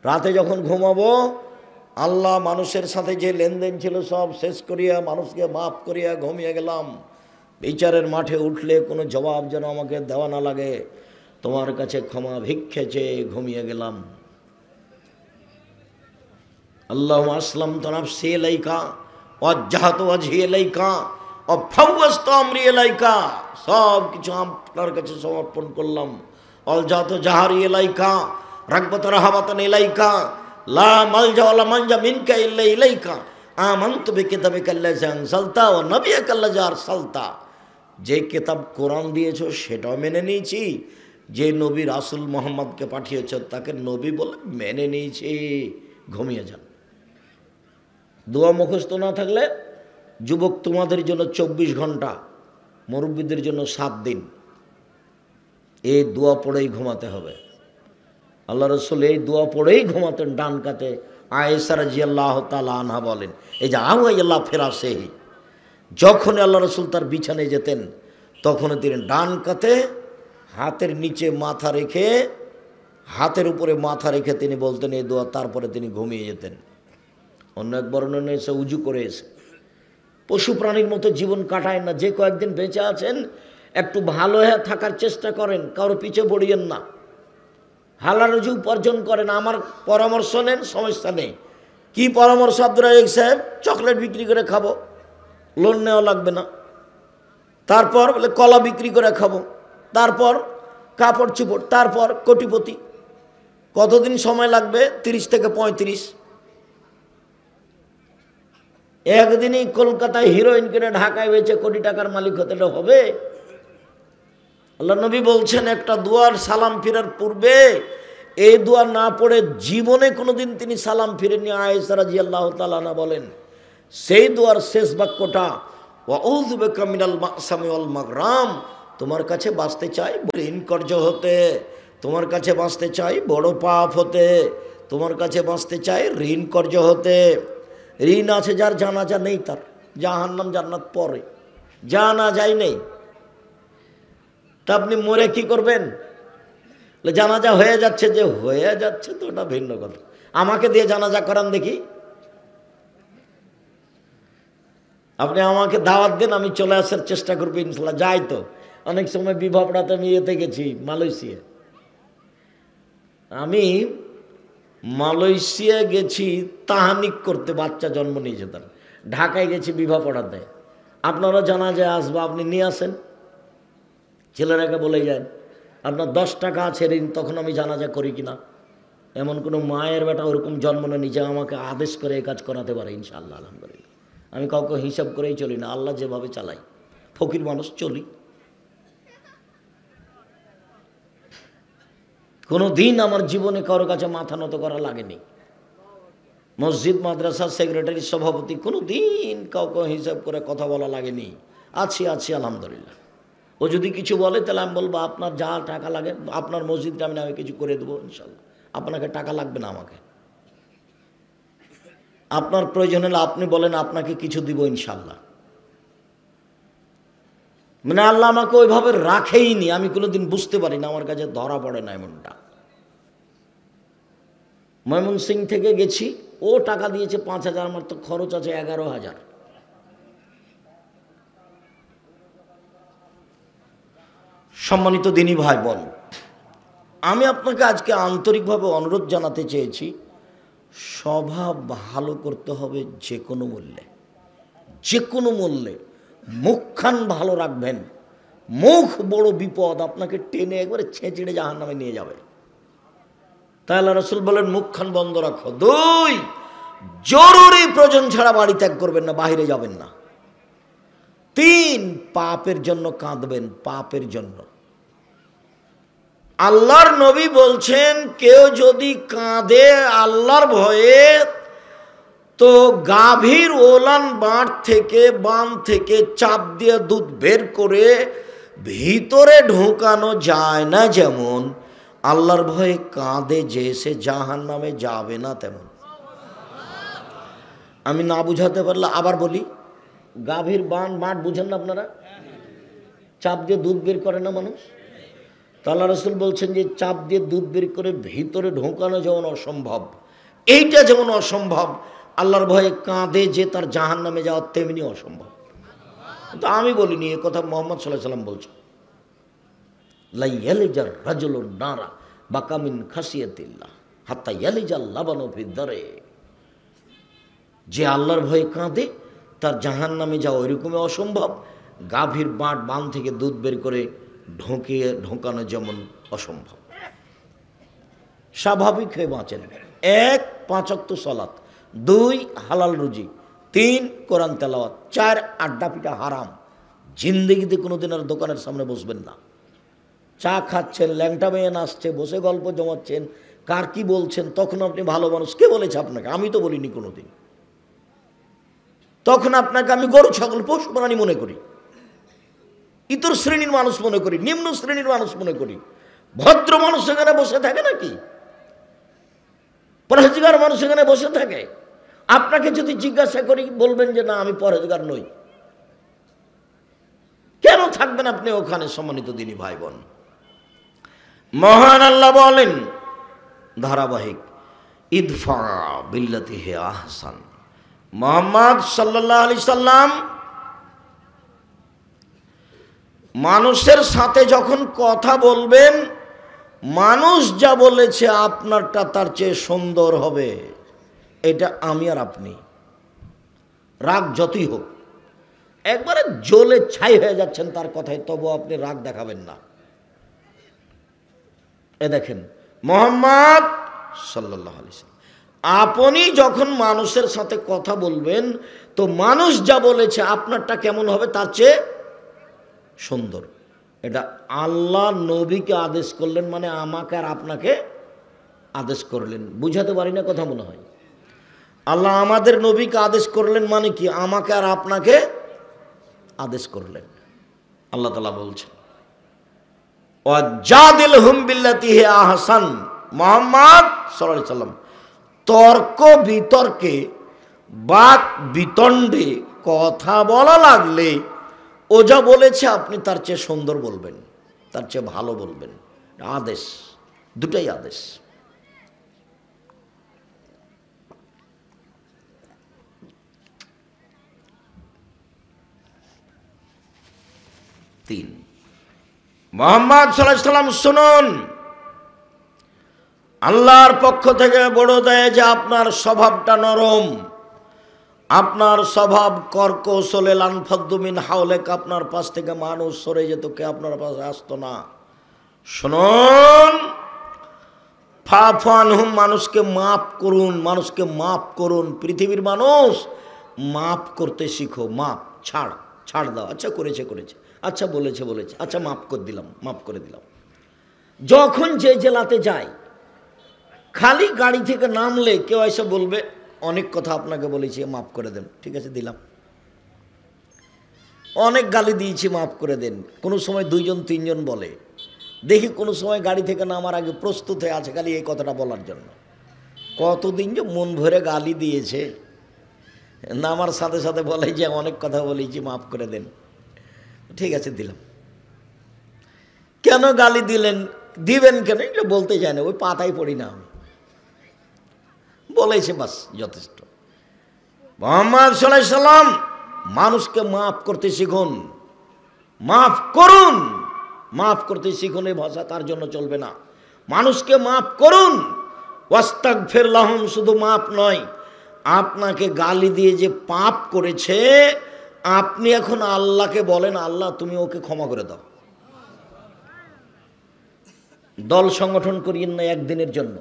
রাতে যখন ঘুমাবো আল্লাহ মানুষের সাথে যে লেনদেন ছিল সব শেষ করিয়া মানুষকে মাফ করিয়া ঘুমিয়ে গেলাম। বিচারের মাঠে উঠলে কোনো জবাব যেন আমাকে দেওয়া না লাগে, তোমার কাছে ক্ষমা ভিক্ষে চেয়ে ঘুমিয়ে গেলাম। আল্লাহু আসলামতু নাফসি ইলাইকা ওয়াজ্জাহতু ওয়াজহি ইলাইকা ওয়া ফাওয়াজতু আমরি ইলাইকা, সব কিছু আপনার কাছে সমর্পণ করলাম। অলজাতু জাহারি ইলাইকা রাগবাত রাহাবাতান ইলাইকা লা মালজা ওয়ালা মানজা মিনকা ইল্লা ইলাইকা আমানতু বিকিতাবিকাল্লাযী আনজালতা ওয়া নাবিয়্যাকাল্লাযী আরসালতা। যে কিতাব কোরআন দিয়েছো সেটাও মেনে নিয়েছি, যে নবী রাসূল মুহাম্মদকে পাঠিয়েছ তাকে নবী বলে মেনে নিয়েছি। ঘুমিয়ে যান। দোয়া মুখস্থ না থাকলে যুবক তোমাদের জন্য 24 ঘন্টা, মুরব্বীদের জন্য 7 দিন এই দোয়া পড়েই ঘুমাতে হবে। আল্লাহ রসুল এই দোয়া পড়েই ঘুমাতেন ডান কাতে। আয়েশা রাদিয়াল্লাহু তাআলা আনহা বলেন, এই যে আওয়াইল্লাহ ফেরাসেহি, যখন আল্লাহ রসুল তার বিছানায় যেতেন তখন তিনি ডান কাতে হাতের নিচে মাথা রেখে, হাতের উপরে মাথা রেখে তিনি বলতেন এই দোয়া, তারপরে তিনি ঘুমিয়ে যেতেন। অন্য এক বর্ণনা এসে উজু করে এসে। পশু প্রাণীর মতো জীবন কাটায় না। যে কয়েকদিন বেঁচে আছেন একটু ভালো হয়ে থাকার চেষ্টা করেন, কারো পিছে পড়িয়েন না, হালাল রুজি উপার্জন করেন। আমার পরামর্শ নেন, সমস্যা নেই। কি পরামর্শ আব্দুর রাজ্জাক সাহেব? চকলেট বিক্রি করে খাবো, লোন নেওয়া লাগবে না। তারপর বলে কলা বিক্রি করে খাবো, তারপর কাপড় চুপড়, তারপর কোটিপতি। কতদিন সময় লাগবে? 30 থেকে 35। একদিনই কলকাতায় হিরোইন কিনে ঢাকায় বেচে কোটি টাকার মালিক হতে হবে? আল্লাহ নবী বলছেন একটা দুয়ার সালাম ফিরার পূর্বে এই দোয়া না পড়ে জীবনে কোনোদিন তিনি সালাম ফিরেননি। আয়েশা রাদিয়াল্লাহু তাআলা আনহা বলেন সেই দোয়ার শেষ বাক্যটা ওয়াউযু বিকা মিনাল মাসামি ওয়াল মাগরাম, তোমার কাছে বাঁচতে চাই ঋণ কর্য হতে, তোমার কাছে বাঁচতে চাই বড় পাপ হতে, তোমার কাছে বাঁচতে চাই ঋণ কর্য হতে। ঋণ আছে যার, জানাজা নেই তার, জাহান্নাম জান্নাত পরে, জানাজাই নেই। তা আপনি মরে কি করবেন? জানাজা হয়ে যাচ্ছে, যে হয়ে যাচ্ছে তো ওটা ভিন্ন কথা। আমাকে দিয়ে জানাজা করান দেখি। আপনি আমাকে দাওয়াত দেন, আমি চলে আসার চেষ্টা করবো ইনশাল্লাহ। যাই তো অনেক সময় বিবাহ পড়াতে আমি ইয়েতে গেছি মালয়েশিয়া। আমি মালয়েশিয়া গেছি তাহানিক করতে, বাচ্চা জন্ম নিয়েছে তার। ঢাকায় গেছি বিবাহ পড়াতে। আপনারা জানাজায় আসবো, আপনি নিয়ে আসেন, ছেলেরাকে বলে যান আপনার 10 টাকা আছে ঋণ, তখন আমি জানাজা করি কিনা। এমন কোনো মায়ের বেটা ওরকম জন্ম না নিজে আমাকে আদেশ করে এই কাজ করাতে পারে ইনশাআল্লাহ। আলহামদুলিল্লাহ আমি কাউকে হিসাব করেই চলি না, আল্লাহ যেভাবে চালাই, ফকির মানুষ চলি। কোনো দিন আমার জীবনে কারোর কাছে মাথা নত করা লাগেনি। মসজিদ মাদ্রাসার সেক্রেটারি সভাপতি, কোনো দিন কাউকে হিসাব করে কথা বলা লাগেনি। আছি আলহামদুলিল্লাহ। ও যদি কিছু বলে তাহলে আমি বলবো আপনার যা টাকা লাগে, আপনার মসজিদটা আমি কিছু করে দেবো ইনশাল্লাহ, আপনাকে টাকা লাগবে না আমাকে। আপনার প্রয়োজন হলে আপনি বলেন, আপনাকে কিছু দিব ইনশাল্লাহ। মানে আল্লাহ আমাকে ওইভাবে রাখেইনি, আমি কোনোদিন বুঝতে পারি না, আমার কাছে ধরা পড়ে না এমনটা। ময়মনসিং থেকে গেছি, ও টাকা দিয়েছে 5,000, আমার তো খরচ আছে 11,000। সম্মানিত দিনী ভাই বোন, আমি আপনাকে আজকে আন্তরিকভাবে অনুরোধ জানাতে চেয়েছি, স্বভাব ভালো করতে হবে যে কোনো মূল্যে, যে কোনো মূল্যে। মুখখান ভালো রাখবেন, মুখ বড় বিপদ, আপনাকে টেনে একবারে ছেঁচড়ে জাহান্নামে নিয়ে যাবে। তাই আল্লাহ রাসূল বলেন মুখখান বন্ধ রাখো। 2, জরুরি প্রয়োজন ছাড়া বাড়ি ত্যাগ করবেন না, বাইরে যাবেন না। 3, পাপের জন্য কাঁদবেন, পাপের জন্য। আল্লাহর নবী বলছেন কেউ যদি কাঁদে আল্লাহর ভয়ে, তো গাভীর ওলান বাঁট থেকে, বান থেকে চাপ দিয়ে দুধ বের করে ভিতরে ঢোকানো যায় না, যেমন আল্লাহর ভয়ে কাঁদে যে সে জাহান্নামে যাবে না তেমন। আমি না বুঝাতে পারলে আবার বলি, গাভীর বান বাঁট বুঝেন না আপনারা? চাপ দিয়ে দুধ বের করে না মানুষ, তো আল্লাহ রাসূল বলছেন যে চাপ দিয়ে দুধ বের করে ভিতরে ঢোকানো যেমন অসম্ভব, এইটা যেমন অসম্ভব, আল্লাহর ভয়ে কাঁদে যে তার জাহান্নামে যাওয়া তেমনি অসম্ভব। তো আমি বলিনি, এ কথা মুহাম্মদ সাল্লাল্লাহু আলাইহি ওয়াসাল্লাম বলছেন। লা ইয়ালিজার রাজুলুন নারা বাকা মিন খাসিয়াতিল্লাহ হাত্তা ইয়ালিজাল লাবানু ফিদ দারে। যে আল্লাহর ভয়ে কাঁদে তার জাহান্নামে যাওয়া ওইরকমই অসম্ভব, গাভীর বান থেকে দুধ বের করে ঢোকানো যেমন অসম্ভব। স্বাভাবিক হয়ে বাঁচেন। 1 5 ওয়াক্ত সালাত, 2 হালাল রুজি, 3 কোরআন তেলাওয়াত, 4 আড্ডা পিটা হারাম। জিন্দেগিতে কোনোদিন আর দোকানের সামনে বসবেন না। চা খাচ্ছেন, ল্যাংটা মেয়ে নাচছে, বসে গল্প জমাচ্ছেন, কার কি বলছেন, তখন আপনি ভালো মানুষ। কে বলেছে আপনাকে? আমি তো বলিনি কোনোদিন। তখন আপনাকে আমি গরু ছাগল পশু প্রাণী মনে করি, ইতর শ্রেণীর মানুষ মনে করি, নিম্ন শ্রেণীর মানুষ মনে করি। ভদ্র মানুষ সেখানে বসে থাকে নাকি? পরহেজগার মানুষ সেখানে বসে থাকে? আপনাকে যদি জিজ্ঞাসা করি বলবেন যে না আমি পরহেজগার নই। কেন থাকবেন আপনি ওখানে? সম্মানিত দিনী ভাই বোন, মহান আল্লাহ বলেন ধারাবাহিক, ইদফা বিল্লাতি হে আহসান। মুহাম্মদ সাল্লাল্লাহু আলাইহি সাল্লাম মানুষের সাথে যখন কথা বলবেন, মানুষ যা বলেছে আপনারটা তার চেয়ে সুন্দর হবে। এটা আমি আর আপনি, রাগ যতই হোক, একবারে জ্বলে ছাই হয়ে যাচ্ছেন তার কথায়, তবু আপনি রাগ দেখাবেন না। এ দেখেন মুহাম্মদ সাল্লাল্লাহু আলাইহি সাল্লাম, আপনি যখন মানুষের সাথে কথা বলবেন তো মানুষ যা বলেছে আপনারটা কেমন হবে তার চেয়ে সুন্দর। এটা আল্লাহ নবীকে আদেশ করলেন, মানে আমাকে আর আপনাকে আদেশ করলেন। বুঝাতে পারি না কথা মনে হয়? আল্লাহ আমাদের নবীকে আদেশ করলেন মানে কি? আমাকে আর আপনাকে আদেশ করলেন। আল্লাহ তাআলা বলছেন ওয়াজাদিলহুম বিল্লাতি হি আহসান। মুহাম্মদ সাল্লাল্লাহু আলাইহি সাল্লাম তর্ক বিতর্কে, বাক বিতণ্ডে কথা বলা লাগলে ও যা বলেছে আপনি তার চেয়ে সুন্দর বলবেন, তার চেয়ে ভালো বলবেন। আদেশ, দুটাই আদেশ। তিন, মুহাম্মদ সাল্লাল্লাহু আলাইহি সাল্লাম শুনুন, আল্লাহর পক্ষ থেকে বড় দেয় যে আপনার স্বভাবটা নরম, আপনার স্বভাব কর্কশলে লানফাদ্দু মিন হাওলেক, আপনার পাশ থেকে মানুষ সরে যেত, কে আপনার পাশে আসতো না। শুনুন, ফাফু আনহুম, মানুষকে মাফ করুন, মানুষকে মাফ করুন। পৃথিবীর মানুষ মাফ করতে শিখো। মাফ, ছাড় দাও। আচ্ছা করেছে, আচ্ছা বলেছে, আচ্ছা মাফ করে দিলাম, মাফ করে দিলাম। যখন যে জেলাতে যায়, খালি গাড়ি থেকে নামলে কেউ এসে বলবে অনেক কথা আপনাকে বলেছি, মাফ করে দেন। ঠিক আছে, দিলাম। অনেক গালি দিয়েছি, মাফ করে দেন। কোনো সময় 2 জন 3 জন বলে, দেখি কোনো সময় গাড়ি থেকে নামার আগে প্রস্তুত হয়ে আছে খালি এই কথাটা বলার জন্য। কতদিন যে মন ভরে গালি দিয়েছে, নামার সাথে সাথে বলে যে অনেক কথা বলেছি, মাফ করে দেন। ঠিক আছে, দিলাম। কেন গালি দিলেন, দিবেন কেন এটা বলতে চায় না, ওই পাতায় পড়ি না আমি, বলেছে বাস, যথেষ্ট। মুহাম্মদ সাল্লাল্লাহু আলাইহি সাল্লাম মানুষকে মাফ করতে শিখুন, মাফ করুন, মাফ করতে শিখুন। এই ভাষা তার জন্য চলবে না। মানুষকে মাফ করুন, ওয়াস্তাগফির লাহুম, শুধু মাফ নয়, আপনাকে গালি দিয়ে যে পাপ করেছে আপনি এখন আল্লাহকে বলেন, আল্লাহ তুমি ওকে ক্ষমা করে দাও। দল সংগঠন করিয়েন না একদিনের জন্য,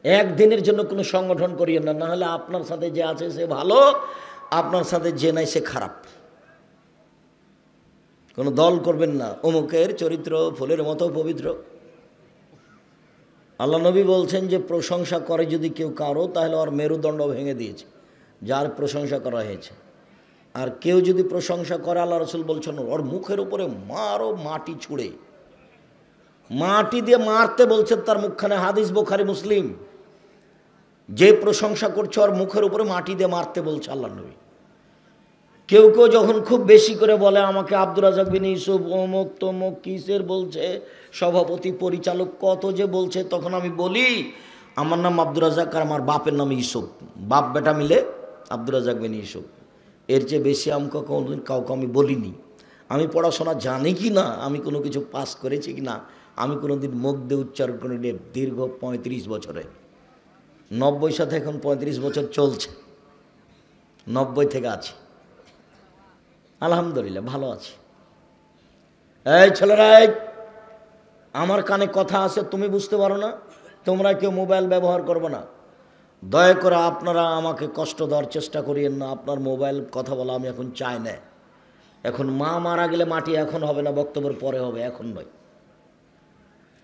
একদিনের জন্য কোনো সংগঠন করিয়েন না, না হলে আপনার সাথে যে আছে সে ভালো, আপনার সাথে যে নাই সে খারাপ। কোনো দল করবেন না, অমুকের চরিত্র ফুলের মতো পবিত্র। আল্লাহ নবী বলছেন যে প্রশংসা করে যদি কেউ কারো, তাহলে ওর মেরুদণ্ড ভেঙে দিয়েছে যার প্রশংসা করা হয়েছে। আর কেউ যদি প্রশংসা করে, আল্লাহ রাসূল বলছেন ওর মুখের উপরে মারো, মাটি ছুঁড়ে, মাটি দিয়ে মারতে বলছেন তার মুখখানে। হাদিস বুখারী মুসলিম। যে প্রশংসা করছে ওর মুখের উপরে মাটি দিয়ে মারতে বলছে আল্লাহ নবী। কেউ কেউ যখন খুব বেশি করে বলে আমাকে আব্দুর রাজ্জাক বিন ইউসুফ অমুক তমুক কিসের বলছে, সভাপতি পরিচালক কত যে বলছে, তখন আমি বলি আমার নাম আব্দুর রাজ্জাক আর আমার বাপের নাম ইউসুফ, বাপ বেটা মিলে আব্দুর রাজ্জাক বিন ইউসুফ। এর চেয়ে বেশি আমাকে কোনোদিন কাউকে আমি বলিনি। আমি পড়াশোনা জানি কি না, আমি কোনো কিছু পাস করেছি কি না, আমি কোনো দিন মুখ দিয়ে উচ্চারণ করে নিয়ে দীর্ঘ 35 বছরে, 90 সাথে এখন 35 বছর চলছে, 90 থেকে আছি, আলহামদুলিল্লাহ ভালো আছি। এই ছেলেরা, আমার কানে কথা আছে, তুমি বুঝতে পারো না, তোমরা কেউ মোবাইল ব্যবহার করবে না, দয়া করে আপনারা আমাকে কষ্ট দেওয়ার চেষ্টা করিয়েন না। আপনার মোবাইল কথা বলা আমি এখন চাই না। এখন মা মারা গেলে মাটি এখন হবে না, বক্তব্যের পরে হবে, এখন নয়।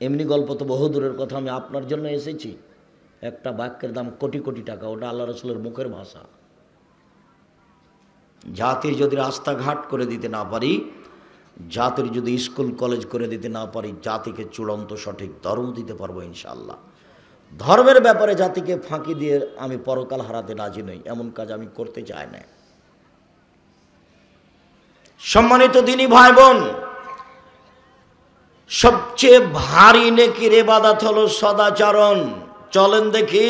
এমনি গল্প তো বহু দূরের কথা, আমি আপনার জন্য এসেছি। একটা বাক্যের দাম কোটি কোটি টাকা, ওটা আল্লাহ রসুলের মুখের ভাষা। জাতির যদি রাস্তাঘাট করে দিতে না পারি, জাতির যদি স্কুল কলেজ করে দিতে না পারি, জাতিকে চূড়ান্ত সঠিক ধর্ম দিতে পারবো ইনশাআল্লাহ। ধর্মের ব্যাপারে জাতিকে ফাঁকি দিয়ে আমি পরকাল হারাতে রাজি নই, এমন কাজ আমি করতে চাই না। সম্মানিত দিনী ভাই বোন, সবচেয়ে ভারী নেকির ইবাদত হলো সদাচরণ। চলেন দেখি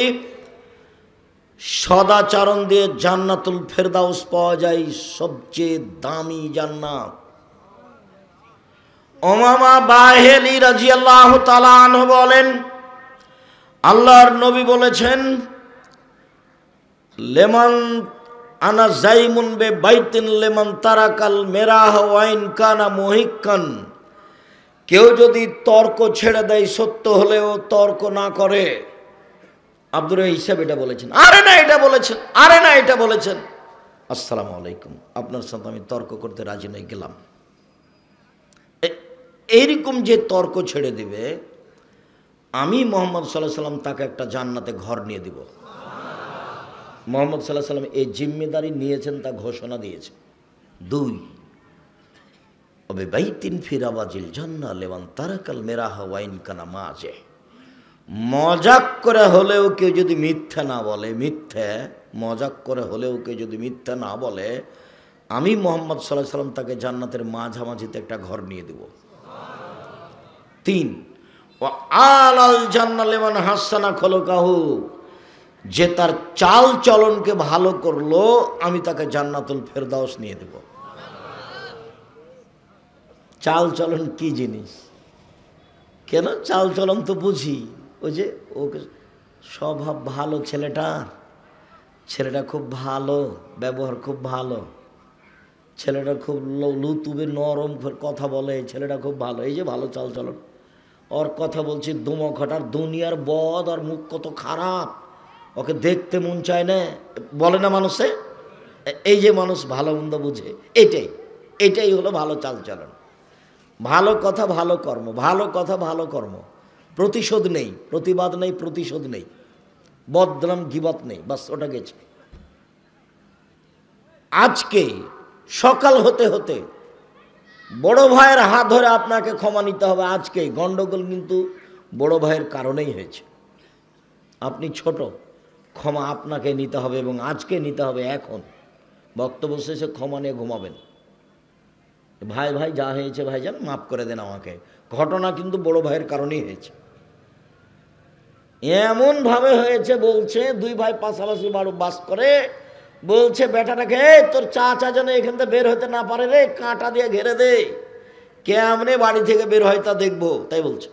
সদাচরণ দিয়ে জান্নাতুল ফেরদাউস পাওয়া যায়, সবচেয়ে দামি জান্নাত। উমামা বাহিলি রাদিয়াল্লাহু তাআলা আনহু বলেন, আল্লাহর নবী বলেছেন, লেমান আনা জাইমুন বে বাইতিন লেমান তারাকাল মেরাহ ওয়াইন কানা মুহিক্কান। কেউ যদি তর্ক ছেড়ে দেয়, সত্য হলেও তর্ক না করে। আব্দুর হিসাব এটা বলেছেন, আরে না এটা বলেছেন, আরে না এটা বলেছেন, আসসালামু আলাইকুম, আপনার সাথে আমি তর্ক করতে রাজি নই, গেলাম। এইরকম যে তর্ক ছেড়ে দিবে, আমি মোহাম্মদ সাল্লাল্লাহু আলাইহি সাল্লাম তাকে একটা জান্নাতে ঘর নিয়ে দিব। মোহাম্মদ সাল্লাল্লাহু আলাইহি সাল্লাম এই জিম্মেদারি নিয়েছেন, তা ঘোষণা দিয়েছে। 2, বাইতিন ফিরাবাজিল জান্নাহ লিমান তারাকাল মিরাহ ওয়াইন কানা মাযে। মজাক করে হলেও কেউ যদি মিথ্যা না বলে, মজাক করে হলেও কেউ যদি মিথ্যা না বলে, আমি মোহাম্মদ সাল্লাল্লাহু আলাইহি সাল্লাম তাকে জান্নাতের মাঝামাঝিতে একটা ঘর নিয়ে দেব। 3, ও আলাল জান্নাহ লিমান হাসানা খলকাহু। যে তার চাল চলনকে ভালো করলো, আমি তাকে জান্নাতুল ফেরদাউস নিয়ে দেব। চাল চলন কি জিনিস? কেন চাল চলন তো বুঝি, ওই যে ওকে স্বভাব ভালো, ছেলেটা খুব ভালো, ব্যবহার খুব ভালো, ছেলেটা খুব লুতুবে নরম কথা বলে, ছেলেটা খুব ভালো, এই যে ভালো চাল চলন। ওর কথা বলছি দুমখাটার দুনিয়ার বদ, আর মুখ কত খারাপ, ওকে দেখতে মন চায় না, বলে না মানুষে। এই যে মানুষ ভালো মন্দ বুঝে, এটাই হলো ভালো চাল চলন। ভালো কথা ভালো কর্ম, ভালো কথা ভালো কর্ম, প্রতিশোধ নেই, প্রতিবাদ নেই, প্রতিশোধ নেই, বদনাম গিবত নেই, বাস ওটা গেছে। আজকে সকাল হতে হতে বড় ভাইয়ের হাত ধরে আপনাকে ক্ষমা নিতে হবে। আজকে গন্ডগোল কিন্তু বড় ভাইয়ের কারণেই হয়েছে। আপনি ছোট, ক্ষমা আপনাকে নিতে হবে, এবং আজকে নিতে হবে। এখন বক্তব্য শেষে ক্ষমা নিয়ে ঘুমাবেন। ভাই যা হয়েছে ভাইজান মাফ করে দেন আমাকে। ঘটনা কিন্তু বড় ভাইয়ের কারণেই হয়েছে। এমনভাবে হয়েছে, বলছে 2 ভাই পাশাপাশি বাস করে, বলছে বেটাটাকে, তোর চাচা যেন এখান থেকে বের হতে না পারে রে, কাঁটা দিয়ে ঘেরে দে, কেমনে বাড়ি থেকে বের হয় তা দেখবো, তাই বলছে।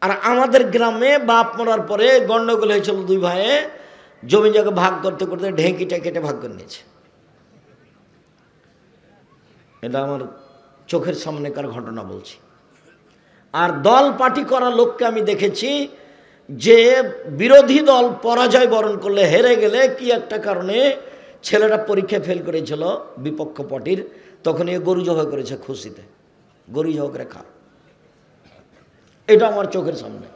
আর আমাদের গ্রামে বাপ মরার পরে গন্ডগোল হয়েছিল, 2 ভাইয়ে জমি জায়গা ভাগ করতে করতে ঢেঁকিটা কেটে ভাগ করে নিয়েছে। এটা আমার চোখের সামনেকার ঘটনা বলছি। আর দল পার্টি করা লোককে আমি দেখেছি যে বিরোধী দল পরাজয় বরণ করলে, হেরে গেলে কি একটা কারণে ছেলেটা পরীক্ষায় ফেল করেছিল বিপক্ষ পার্টির, তখন এ গরু জবাই করেছে খুশিতে, গরু জবাই করে খা। এটা আমার চোখের সামনে।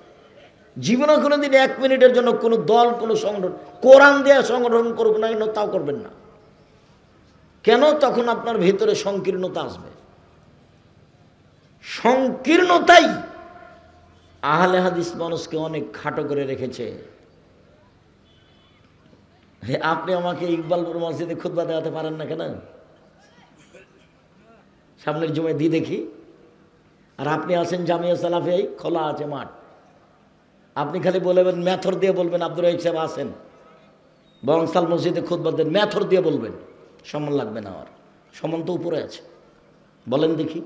জীবনে কোনো দিন 1 মিনিটের জন্য কোনো দল, কোনো সংগঠন, কোরআন দিয়ে সংগঠন করুক না কেন, তাও করবেন না। কেন? তখন আপনার ভিতরে সংকীর্ণতা আসবে। সংকীর্ণতাই আহলে হাদিস মানুষকে অনেক খাটো করে রেখেছে। আপনি আমাকে ইকবালপুর মসজিদে খুতবা দেওয়াতে পারেন না কেন? সামনের জুমায় দিয়ে দেখি। আর আপনি আছেন জামিয়া সালাফিয়ায়, খোলা আছে মাঠ, আপনি খালি বলবেন, মেথর দিয়ে বলবেন আব্দুর রহিম সাহেব আছেন বংশাল মসজিদে খুতবা দেন, মেথর দিয়ে বলবেন, সম্মান লাগবে না। আমার সম্মান তো উপরে আছে। বলেন দেখি,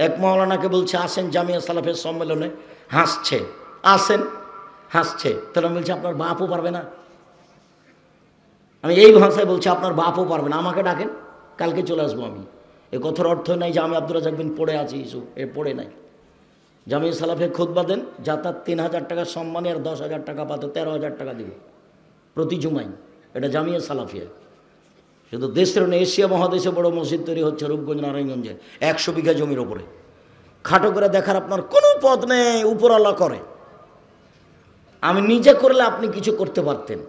এক মাওলানাকে বলছে আসেন জামিয়া সালাফের সম্মেলনে, হাসছে, আসেন, হাসছে, তাহলে আমি বলছি আপনার বাপও পারবে না? আমি এই ভাষায় বলছি আপনার বাপও পারবে না, আমাকে ডাকেন, কালকে চলে আসবো আমি। এ কথার অর্থ নাই যে আমি আব্দুর রাজ্জাক বিন পড়ে আছি, ইস্যু এ পড়ে নাই। জামিয়া সালাফে খুতবা দেন, যাতায়াত 3000 টাকা সম্মানে, আর 10,000 টাকা পাতো, 13,000 টাকা দিব প্রতি জুমাই। এটা জামিয়া সালাফিয়া। শুধু দেশের না, এশিয়া মহাদেশে বড় মসজিদ তৈরি হচ্ছে রূপগঞ্জ নারায়ণগঞ্জে, 100 বিঘা জমির ওপরে। খাটো করে দেখার আপনার কোনো পথ নেই, উপরওয়ালা করে। আমি নিজে করলে আপনি কিছু করতে পারতেন।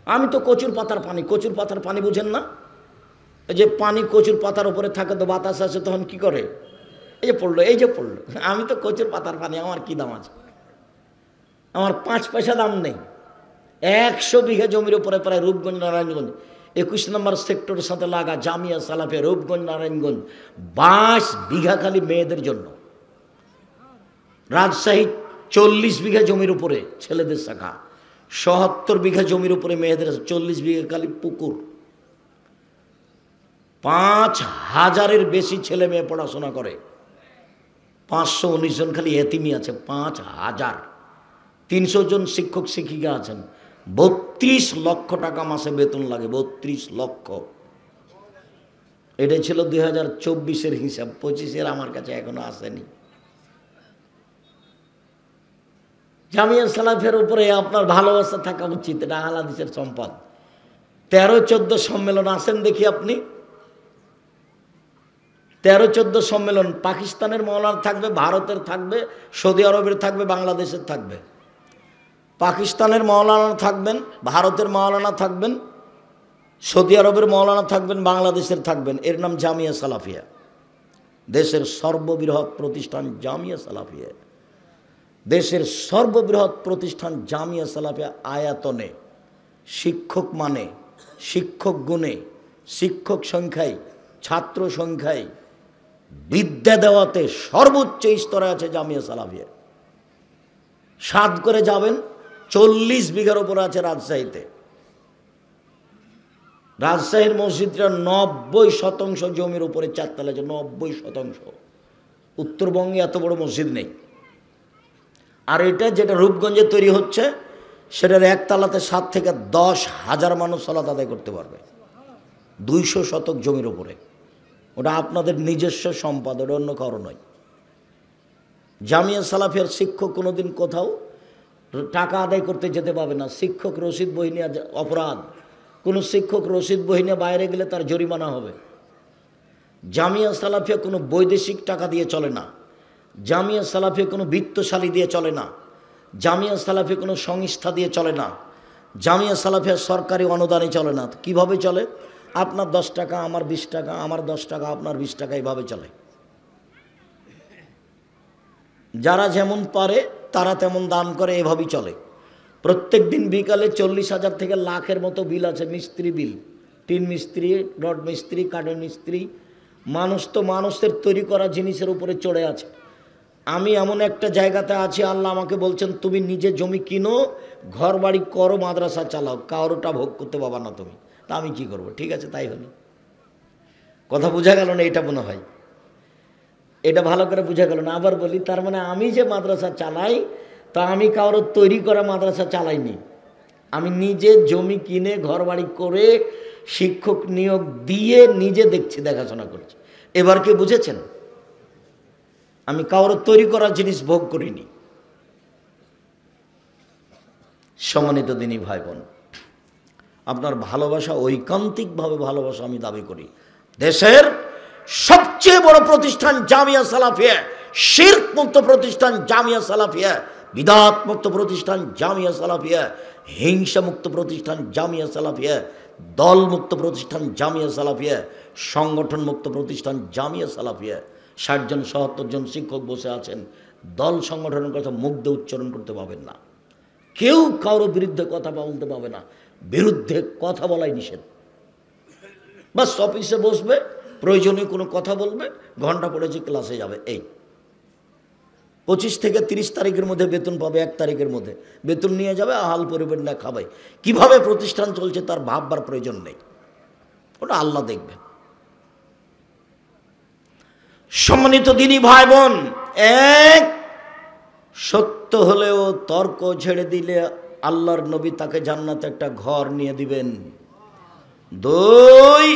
আমি তো কচুর পাতার পানি, কচুর পাতার পানি বুঝেন না? এই যে পানি কচুর পাতার উপরে থাকে, তো বাতাস আসে, তখন কি করে? এই যে পড়লো, এই যে পড়লো। আমি তো কচুর পাতার পানি, আমার কি দাম আছে? আমার 5 পয়সা দাম নেই। 100 বিঘা জমির উপরে প্রায় রূপগঞ্জ নারায়ণগঞ্জ 21 নম্বর সেক্টরের সাথে লাগা জামিয়া সালাফিয়া রূপগঞ্জ নারায়ণগঞ্জ 22 বিঘা খালি মেয়েদের জন্য। রাজশাহী 40 বিঘা জমির উপরে ছেলেদের শাখা, 77 বিঘা জমির উপরে মেয়েদের, 40 বিঘা খালি পুকুর। 5000-এর বেশি ছেলে মেয়ে পড়াশোনা করে, 519 জন খালি এতিমি আছে, 5000। 300 জন শিক্ষক শিক্ষিকা আছেন, 32 লক্ষ টাকা মাসে বেতন লাগে, 32 লক্ষ। এটা ছিল 2024-এর হিসাব, 25-এর আমার কাছে এখনো আসেনি। জামিয়া সালাফের উপরে আপনার ভালোবাসা থাকা উচিত, এটা আহলে হাদিসের সম্পদ। 13-14 সম্মেলন আসেন দেখি আপনি, 13-14 সম্মেলন। পাকিস্তানের মৌলানা থাকবে, ভারতের থাকবে, সৌদি আরবের থাকবে, বাংলাদেশের থাকবে। পাকিস্তানের মৌলানা থাকবেন, ভারতের মৌলানা থাকবেন, সৌদি আরবের মৌলানা থাকবেন, বাংলাদেশের থাকবেন। এর নাম জামিয়া সালাফিয়া। দেশের সর্ববৃহৎ প্রতিষ্ঠান জামিয়া সালাফিয়া। দেশের সর্ববৃহৎ প্রতিষ্ঠান জামিয়া সালাফিয়া। আয়াতনে, শিক্ষক মানে, শিক্ষক গুণে, শিক্ষক সংখ্যায়, ছাত্র সংখ্যায়, বিদ্যা দেওয়াতে সর্বোচ্চ স্তরে আছে জামিয়া সালাফিয়া। 7 করে যাবেন, 40 বিঘার উপরে আছে রাজশাহীতে। রাজশাহীর মসজিদটা 90% জমির উপরে 4 তলা আছে, 90%। উত্তরবঙ্গে এত বড় মসজিদ নেই। আর এটা যেটা রূপগঞ্জে তৈরি হচ্ছে, সেটার 1 তলাতে 7 থেকে 10,000 মানুষ সালাত আদায় করতে পারবে, 200 শতক জমির উপরে। ওটা আপনাদের নিজস্ব সম্পদ, ওটা অন্য কারো নয়। জামিয়া সালাফিয়ার শিক্ষক কোনোদিন কোথাও টাকা আদায় করতে যেতে পাবে না। শিক্ষক রসিদ বই নিয়ে অপরাধ, কোনো শিক্ষক রসিদ বই নিয়ে বাইরে গেলে তার জরিমানা হবে। জামিয়া সালাফিয়া কোনো বৈদেশিক টাকা দিয়ে চলে না, জামিয়া সালাফিয়া কোনো বিত্তশালী দিয়ে চলে না, জামিয়া সালাফিয়া কোনো সংস্থা দিয়ে চলে না, জামিয়া সালাফিয়া সরকারি অনুদানে চলে না। কিভাবে চলে? আপনার 10 টাকা, আমার 20 টাকা, আমার 10 টাকা, আপনার 20 টাকা, এইভাবে চলে। যারা যেমন পারে তারা তেমন দান করে, এভাবেই চলে। প্রত্যেক দিন বিকালে 40,000 থেকে লাখের মতো বিল আছে, মিস্ত্রি বিল, টিন মিস্ত্রি, রড মিস্ত্রি, কাঠের মিস্ত্রি। মানুষ তো মানুষের তৈরি করা জিনিসের উপরে চড়ে আছে। আমি এমন একটা জায়গাতে আছি, আল্লাহ আমাকে বলছেন তুমি নিজে জমি কিনো, ঘর বাড়ি করো, মাদ্রাসা চালাও, কারোটা ভোগ করতে পাবা না তুমি। তা আমি কি করব? ঠিক আছে, তাই হলো। কথা বোঝা গেল না? এটা মনে হয় এটা ভালো করে বোঝা গেল না। আবার বলি, তার মানে আমি যে মাদ্রাসা চালাই, তা আমি কারোর তৈরি করা মাদ্রাসা চালাইনি। আমি নিজে জমি কিনে, ঘর বাড়ি করে, শিক্ষক নিয়োগ দিয়ে নিজে দেখছি, দেখাশোনা করছি। এবার কি বুঝেছেন? আমি কারোর তৈরি করা জিনিস ভোগ করিনি। সম্মানিত দিনী ভাই বোন, আপনার ভালোবাসা, ঐকান্তিকভাবে ভালোবাসা আমি দাবি করি। দেশের সবচেয়ে বড় প্রতিষ্ঠান জামিয়া সালাফিয়া, শিরক মুক্ত প্রতিষ্ঠান জামিয়া সালাফিয়া, বিদআত মুক্ত প্রতিষ্ঠান জামিয়া সালাফিয়া, হিংসা মুক্ত প্রতিষ্ঠান জামিয়া সালাফিয়া, দল মুক্ত প্রতিষ্ঠান জামিয়া সালাফিয়া, সংগঠন মুক্ত প্রতিষ্ঠান জামিয়া সালাফিয়া। 60 জন 77 জন শিক্ষক বসে আছেন, দল সংগঠনের কথা মুখ দিয়ে উচ্চারণ করতে পাবেন না, কেউ কারোর বিরুদ্ধে কথা বলতে পাবে না, বিরুদ্ধে কথা বলাই নিষেধ। বাস অফিসে বসবে, প্রয়োজনীয় কোনো কথা বলবে, ঘন্টা পড়েছে ক্লাসে যাবে। এই 25 থেকে 30 তারিখের মধ্যে বেতন পাবে, 1 তারিখের মধ্যে বেতন নিয়ে যাবে, আহাল পরিবার না খাবে। কিভাবে প্রতিষ্ঠান চলছে তার ভাববার প্রয়োজন নেই, ওটা আল্লাহ দেখবেন। সম্মানিত দিনী ভাই বোন, এক, সত্য হলেও তর্ক ছেড়ে দিলে আল্লাহর নবী তাকে জান্নাতে একটা ঘর নিয়ে দিবেন। 2,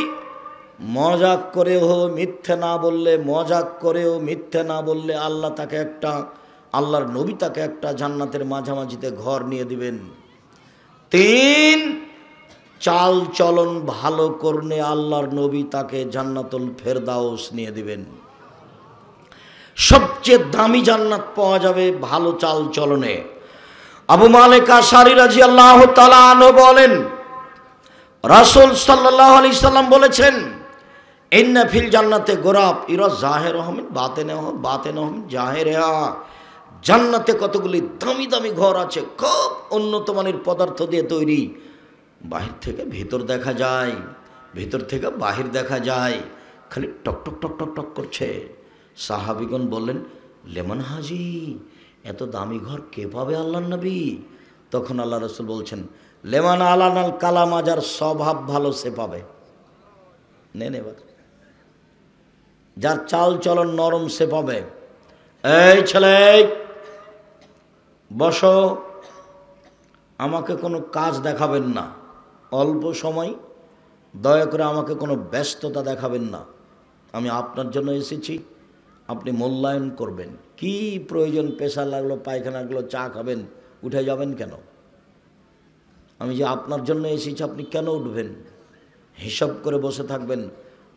মজাক করেও মিথ্যে না বললে, মজাক করেও মিথ্যে না বললে আল্লাহর নবী তাকে একটা জান্নাতের মাঝামাঝিতে ঘর নিয়ে দিবেন। 3, চাল চলন ভালো করলে আল্লাহর নবী তাকে জান্নাতুল ফেরদাউস নিয়ে দিবেন। সবচেয়ে দামি জান্নাত পাওয়া যাবে ভালো চাল চলনে। আবু মালিক আশআরী রাদিয়াল্লাহু তাআলা আনহু বলেন, রাসূল সাল্লাল্লাহু আলাইহি সাল্লাম বলেছেন, ইন্না ফিল জান্নাতে গোরাব ইরা জাহিরুহুম বাতিনুহুম জাহিরিহা। জান্নাতে কতগুলি দামি দামি ঘর আছে, খুব উন্নত মানের পদার্থ দিয়ে তৈরি। বাহির থেকে ভিতর দেখা যায়, ভিতর থেকে বাহির দেখা যায়, খালি টক টক টক টক টক করছে। সাহাবীগণ বললেন, লেমন হাজি, এত দামি ঘর কে পাবে আল্লাহর নবী? তখন আল্লাহ রাসূল বলছেন, লেমান আলানাল কালাম, যার স্বভাব ভালো সে পাবে। নেন এবার, যার চাল চলন নরম সে পাবে। এই ছেলে বসো, আমাকে কোনো কাজ দেখাবেন না, অল্প সময়, দয়া করে আমাকে কোনো ব্যস্ততা দেখাবেন না। আমি আপনার জন্য এসেছি, আপনি মূল্যায়ন করবেন। কি প্রয়োজন, পেশা লাগলো, পায়খানা লাগলো, চা খাবেন, উঠে যাবেন কেন? আমি যে আপনার জন্য এসেছি, আপনি কেন উঠবেন? হিসাব করে বসে থাকবেন,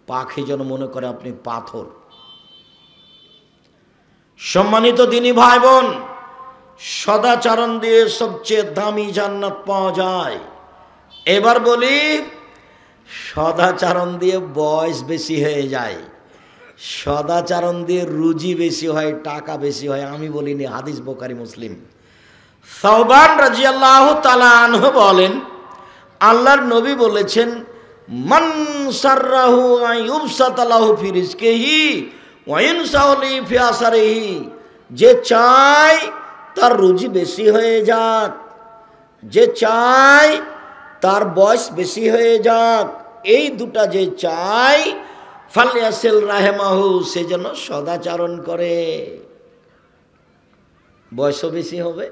পাখি যেন মনে করে আপনি পাথর। সম্মানিত দিনী ভাই বোন, সদাচরণ দিয়ে সবচেয়ে দামি জান্নাত পাওয়া যায়। এবার বলি, সদাচরণ দিয়ে বয়স বেশি হয়ে যায়, সদাচরণ দিয়ে রুজি বেশি হয়, টাকা বেশি হয়। আমি বলিনি, হাদিস বুখারী মুসলিম। সাওবান রাদিয়াল্লাহু তাআলা আনহু বলেন, আল্লাহর নবী বলেছেন, মান সাররাহু আইয়ুবসাতা লাহু ফি রিজকিহি ওয়া ইনসাহু ফি আসারিহি। যে চায় তার রুজি বেশি হয়ে যাক, যে চায় তার বয়স বেশি হয়ে যাক, এই দুটা যে চায়, ফালিয়াসিল রাহিমাহু, সে যেন সদাচরণ করে। বয়সও বেশি হবে,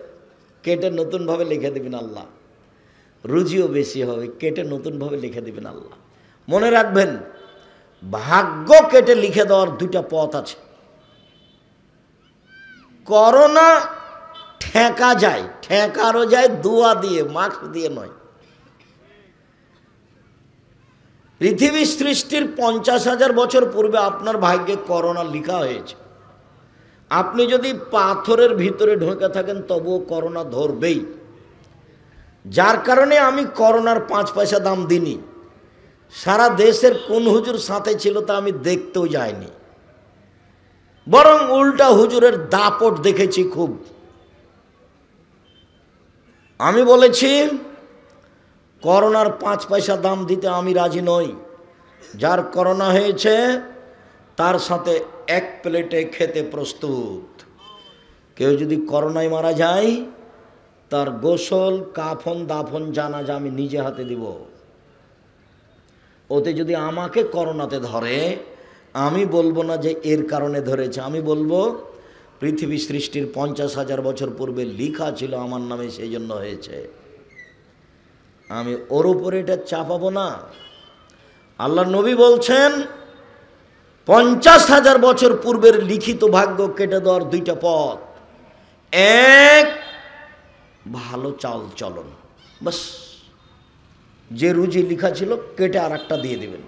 কেটে নতুনভাবে লিখে দেবেন আল্লাহ। রুজিও বেশি হবে, কেটে নতুনভাবে লিখে দেবেন আল্লাহ। মনে রাখবেন, ভাগ্য কেটে লিখে দেওয়ার 2টা পথ আছে। করোনা ঠেকা যায়, ঠেকারও যায় দোয়া দিয়ে, মাস্ক দিয়ে নয়। পৃথিবী সৃষ্টির 50,000 বছর পূর্বে আপনার ভাগ্যে করোনা লেখা হয়েছে। আপনি যদি পাথরের ভিতরে ঢুকে থাকেন তবুও করোনা ধরবেই। যার কারণে আমি করোনার 5 পয়সা দাম দিইনি। সারা দেশের কোন হুজুর সাথে ছিল তা আমি দেখতেও যাইনি, বরং উল্টা হুজুরের দাপট দেখেছি খুব। আমি বলেছি, করোনার 5 পয়সা দাম দিতে আমি রাজি নই। যার করোনা হয়েছে তার সাথে 1 প্লেটে খেতে প্রস্তুত। কেউ যদি করোনায় মারা যায়, তার গোসল, কাফন, দাফন, জানাজা আমি নিজে হাতে দিব। ওতে যদি আমাকে করোনাতে ধরে, আমি বলবো না যে এর কারণে ধরেছে, আমি বলবো পৃথিবী সৃষ্টির 50,000 বছর পূর্বে লেখা ছিল আমার নামে, সেই জন্য হয়েছে। আমি ওর উপরে এটা চাপাবো না। আল্লাহ নবী বলছেন, 50,000 বছর পূর্বের লিখিত ভাগ্য কেটে দেওয়ার 2টা পথ। 1, ভালো চাল চলন, বাস। যে রুজি লেখা ছিল কেটে আর একটা দিয়ে দেবেন,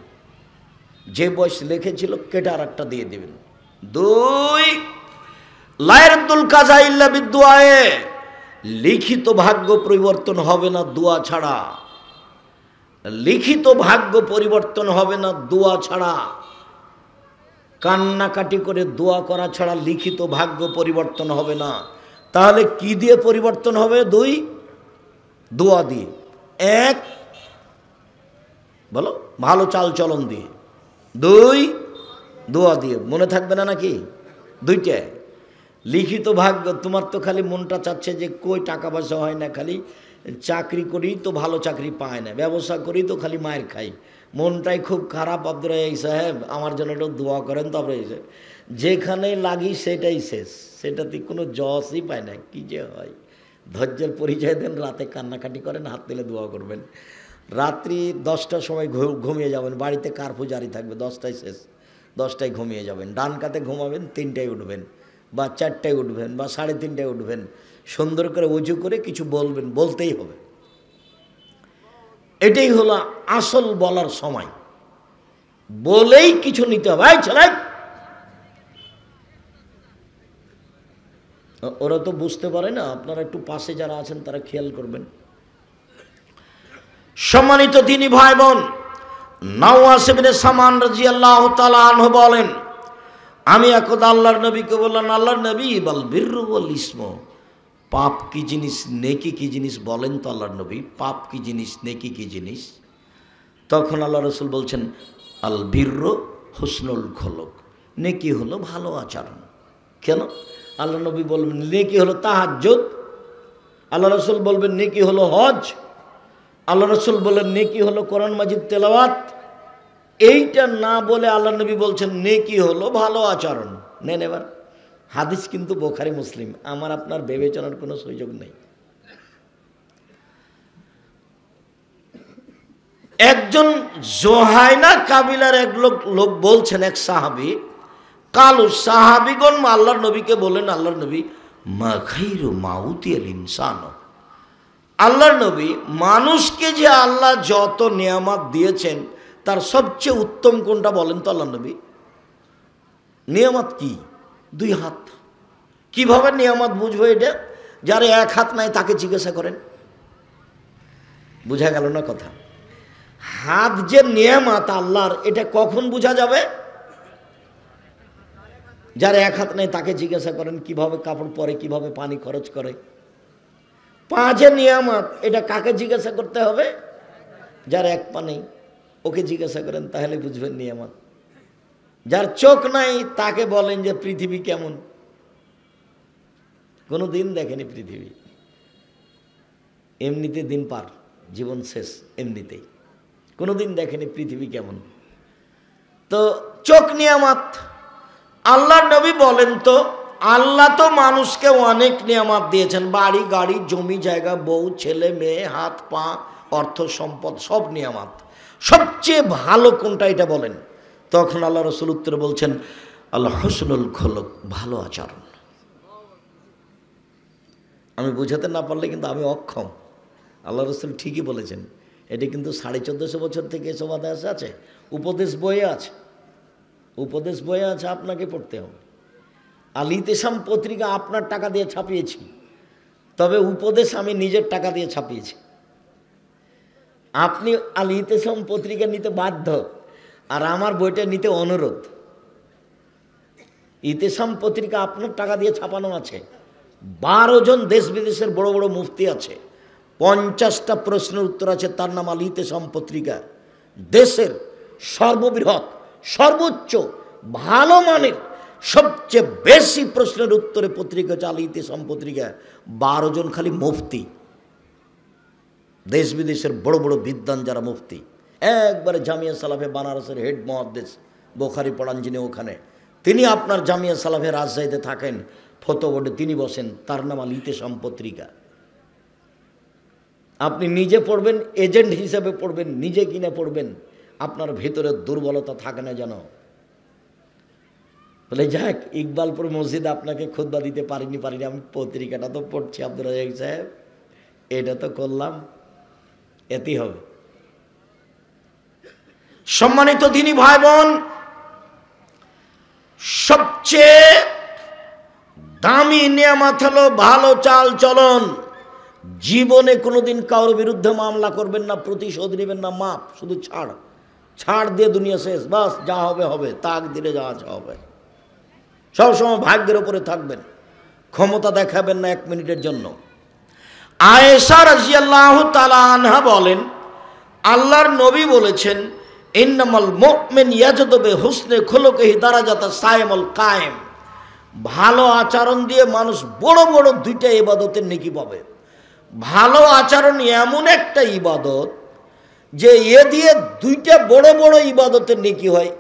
যে বয়স লিখেছিল কেটে আর একটা দিয়ে দেবেন। 2, লায়ারদুল কাজা ইল্লা বিদুআয়ে, লিখিত ভাগ্য পরিবর্তন হবে না দোয়া ছাড়া। লিখিত ভাগ্য পরিবর্তন হবে না দোয়া ছাড়া। কান্নাকাটি করে দোয়া করা ছাড়া লিখিত ভাগ্য পরিবর্তন হবে না। তাহলে কি দিয়ে পরিবর্তন হবে? 2, দোয়া দিয়ে। এক, বলো, ভালো চাল চলন দিয়ে। দুই, দোয়া দিয়ে। মনে থাকবে না নাকি? দুইটা লিখিত ভাগ্য। তোমার তো খালি মনটা চাচ্ছে যে কই টাকা পয়সা হয় না, খালি চাকরি করি তো ভালো চাকরি পায় না, ব্যবসা করি তো খালি মায়ের খাই, মনটাই খুব খারাপ। আব্দুর রাজ্জাক সাহেব আমার জন্য একটু দোয়া করেন। তারপরে যেখানে লাগি সেটাই শেষ, সেটাতে কোনো জসই পায় না। কি যে হয়, ধৈর্যের পরিচয় দেন, রাতে কান্নাকাটি করেন, হাত তুলে দোয়া করবেন। রাত্রি 10টার সময় ঘুমিয়ে যাবেন, বাড়িতে কার্ফু জারি থাকবে, 10টায় শেষ, 10টায় ঘুমিয়ে যাবেন। ডান কাতে ঘুমাবেন, 3টায় উঠবেন বা 4টায় উঠবেন বা 3:30টায় উঠবেন। সুন্দর করে উজু করে কিছু বলবেন, বলতেই হবে। এটাই হলো আসল বলার সময়, বলেই কিছু নিতে হবে। ওরা তো বুঝতে পারে না, আপনারা একটু পাশে যারা আছেন তারা খেয়াল করবেন। সম্মানিত দিনী ভাই বোন, নাওয়াস ইবনে সামান রাদিয়াল্লাহু তাআলা আনহু বলেন, আমি একদা আল্লাহর নবীকে বললাম, আল্লাহর নবী, বাল বিররু ওয়াল ইসমু, পাপ কি জিনিস, নেকি কি জিনিস বলেন তো আল্লাহর নবী, পাপ কি জিনিস, নেকি কি জিনিস? তখন আল্লাহ রাসূল বলছেন, আল বিররু হুসনুল খুলুক, নেকি হলো ভালো আচরণ। কেন? আল্লাহ নবী বলবেন নেকি হলো তাহাজ্জুদ, আল্লাহ রাসূল বলবেন নেকি হলো হজ, আল্লাহ রাসূল বলেন নেকি হলো কোরআন মাজিদ তেলাওয়াত। এইটা না বলে আল্লাহ নবী বলছেন নেকি হলো ভালো আচরণ। নেন এবার হাদিস কিন্তু বুখারী মুসলিম, আমার আপনার বিবেচনার কোনো সুযোগ নেই। একজন জোহাইনা কাবিলার এক লোক বলছেন, এক সাহাবী, কালু সাহাবীগণ আল্লাহর নবীকে বলেন, আল্লাহর নবী, মা খাইরু মাউতিল ইনসান, আল্লাহর নবী, মানুষকে যে আল্লাহ যত নিয়ামত দিয়েছেন তার সবচেয়ে উত্তম কোনটা বলেন তো আল্লাহর নবী? নিয়ামত কি? 2 হাত। কিভাবে নিয়ামত বুঝবো এটা? যার 1 হাত নাই তাকে জিজ্ঞাসা করেন। বুঝা গেল না কথা? হাত যে নিয়ামত আল্লাহর, এটা কখন বোঝা যাবে? যার 1 হাত নাই তাকে জিজ্ঞাসা করেন কিভাবে কাপড় পরে, কিভাবে পানি খরচ করে। পা যে নিয়ামত, এটা কাকে জিজ্ঞাসা করতে হবে? যার 1 পা নেই ওকে জিজ্ঞাসা করেন, তাহলে বুঝবেন নিয়ামত। যার চোখ নাই তাকে বলেন যে পৃথিবী কেমন, কোনো দিন দেখেনি পৃথিবী, এমনিতে দিন পার, জীবন শেষ এমনিতেই, কোনো দিন দেখেনি পৃথিবী কেমন। তো চোখ নিয়ামত। আল্লাহর নবী বলেন তো, আল্লাহ তো মানুষকে অনেক নিয়ামত দিয়েছেন, বাড়ি গাড়ি জমি জায়গা বউ ছেলে মেয়ে হাত পা অর্থ সম্পদ সব নিয়ামত, সবচেয়ে ভালো কোনটা এটা বলেন। তখন আল্লাহ রাসূল উত্তরে বলছেন, আল্লাহ হুসনুল খুলুক, ভালো আচরণ। আমি বোঝাতে না পারলে কিন্তু আমি অক্ষম। আল্লাহ রাসূল ঠিকই বলেছেন। এটা কিন্তু 1450 বছর থেকে এসব আদেশ আছে, উপদেশ বইয়ে আছে, উপদেশ বইয়ে আছে, আপনাকে পড়তে হবে। আল ইতিসাম পত্রিকা আপনার টাকা দিয়ে ছাপিয়েছি, তবে উপদেশ আমি নিজের টাকা দিয়ে ছাপিয়েছি। আপনি আল ইতিসাম পত্রিকা নিতে বাধ্য, আর আমার বইটা নিতে অনুরোধ। ইতিসাম পত্রিকা আপনার টাকা দিয়ে ছাপানো আছে, 12 জন দেশ বিদেশের বড় বড় মুফতি আছে, 50টা প্রশ্নের উত্তর আছে, তার নাম আল ইতিসাম পত্রিকা। দেশের সর্ববৃহৎ সর্বোচ্চ ভালো মানের সবচেয়ে বেশি প্রশ্নের উত্তরে পত্রিকা হচ্ছে আল ইতিসাম পত্রিকা। 12 জন খালি মুফতি, দেশ বিদেশের বড় বড় বিদ্বান যারা মুফতি, একবারে জামিয়া সালাফে বানারসের হেড মুহাদ্দিস, বুখারী পড়ান যিনি, ওখানে তিনি আপনার জামিয়া সালাফে রাজশাহীতে থাকেন, ফতোয়া বোর্ডে তিনি বসেন, তার নাম আল ইতিসাম পত্রিকা। আপনি নিজে পড়বেন, এজেন্ট হিসেবে পড়বেন, নিজে কিনে পড়বেন, আপনার ভেতরে দুর্বলতা থাকে না যেন। বলে যাক, ইকবালপুর মসজিদে আপনাকে খুতবা দিতে পারিনি, আমি পত্রিকাটা তো পড়ছি আব্দুর রাজ্জাক সাহেব, এটা তো করলাম, এতেই হবে। সম্মানিত দিনী ভাই বোন, সবচেয়ে দামি নিয়ামত হলো ভালো চাল চলন। জীবনে কোনোদিন কারোর বিরুদ্ধে মামলা করবেন না, প্রতিশোধ নেবেন না, মাপ, শুধু ছাড় দিয়ে দুনিয়া শেষ, বাস, যা হবে হবে, তাকদিরে যা আছে হবে। সবসময় ভাগ্যের উপরে থাকবেন, ক্ষমতা দেখাবেন না 1 মিনিটের জন্য। আয়েশা রাদিয়াল্লাহু তাআলা আনহা বলেন, আল্লাহর নবী বলেছেন, ইন্নামাল মুমিন ইয়াজদু বিহুসনি খুলুকিহি দারাজাতা সাইমুল কায়েম। ভালো আচরণ দিয়ে মানুষ বড় বড় দুইটা ইবাদতের নেকি পাবে। ভালো আচরণ এমন একটা ইবাদত যে এ দিয়ে দুইটা বড় বড় ইবাদতের নেকি হয়।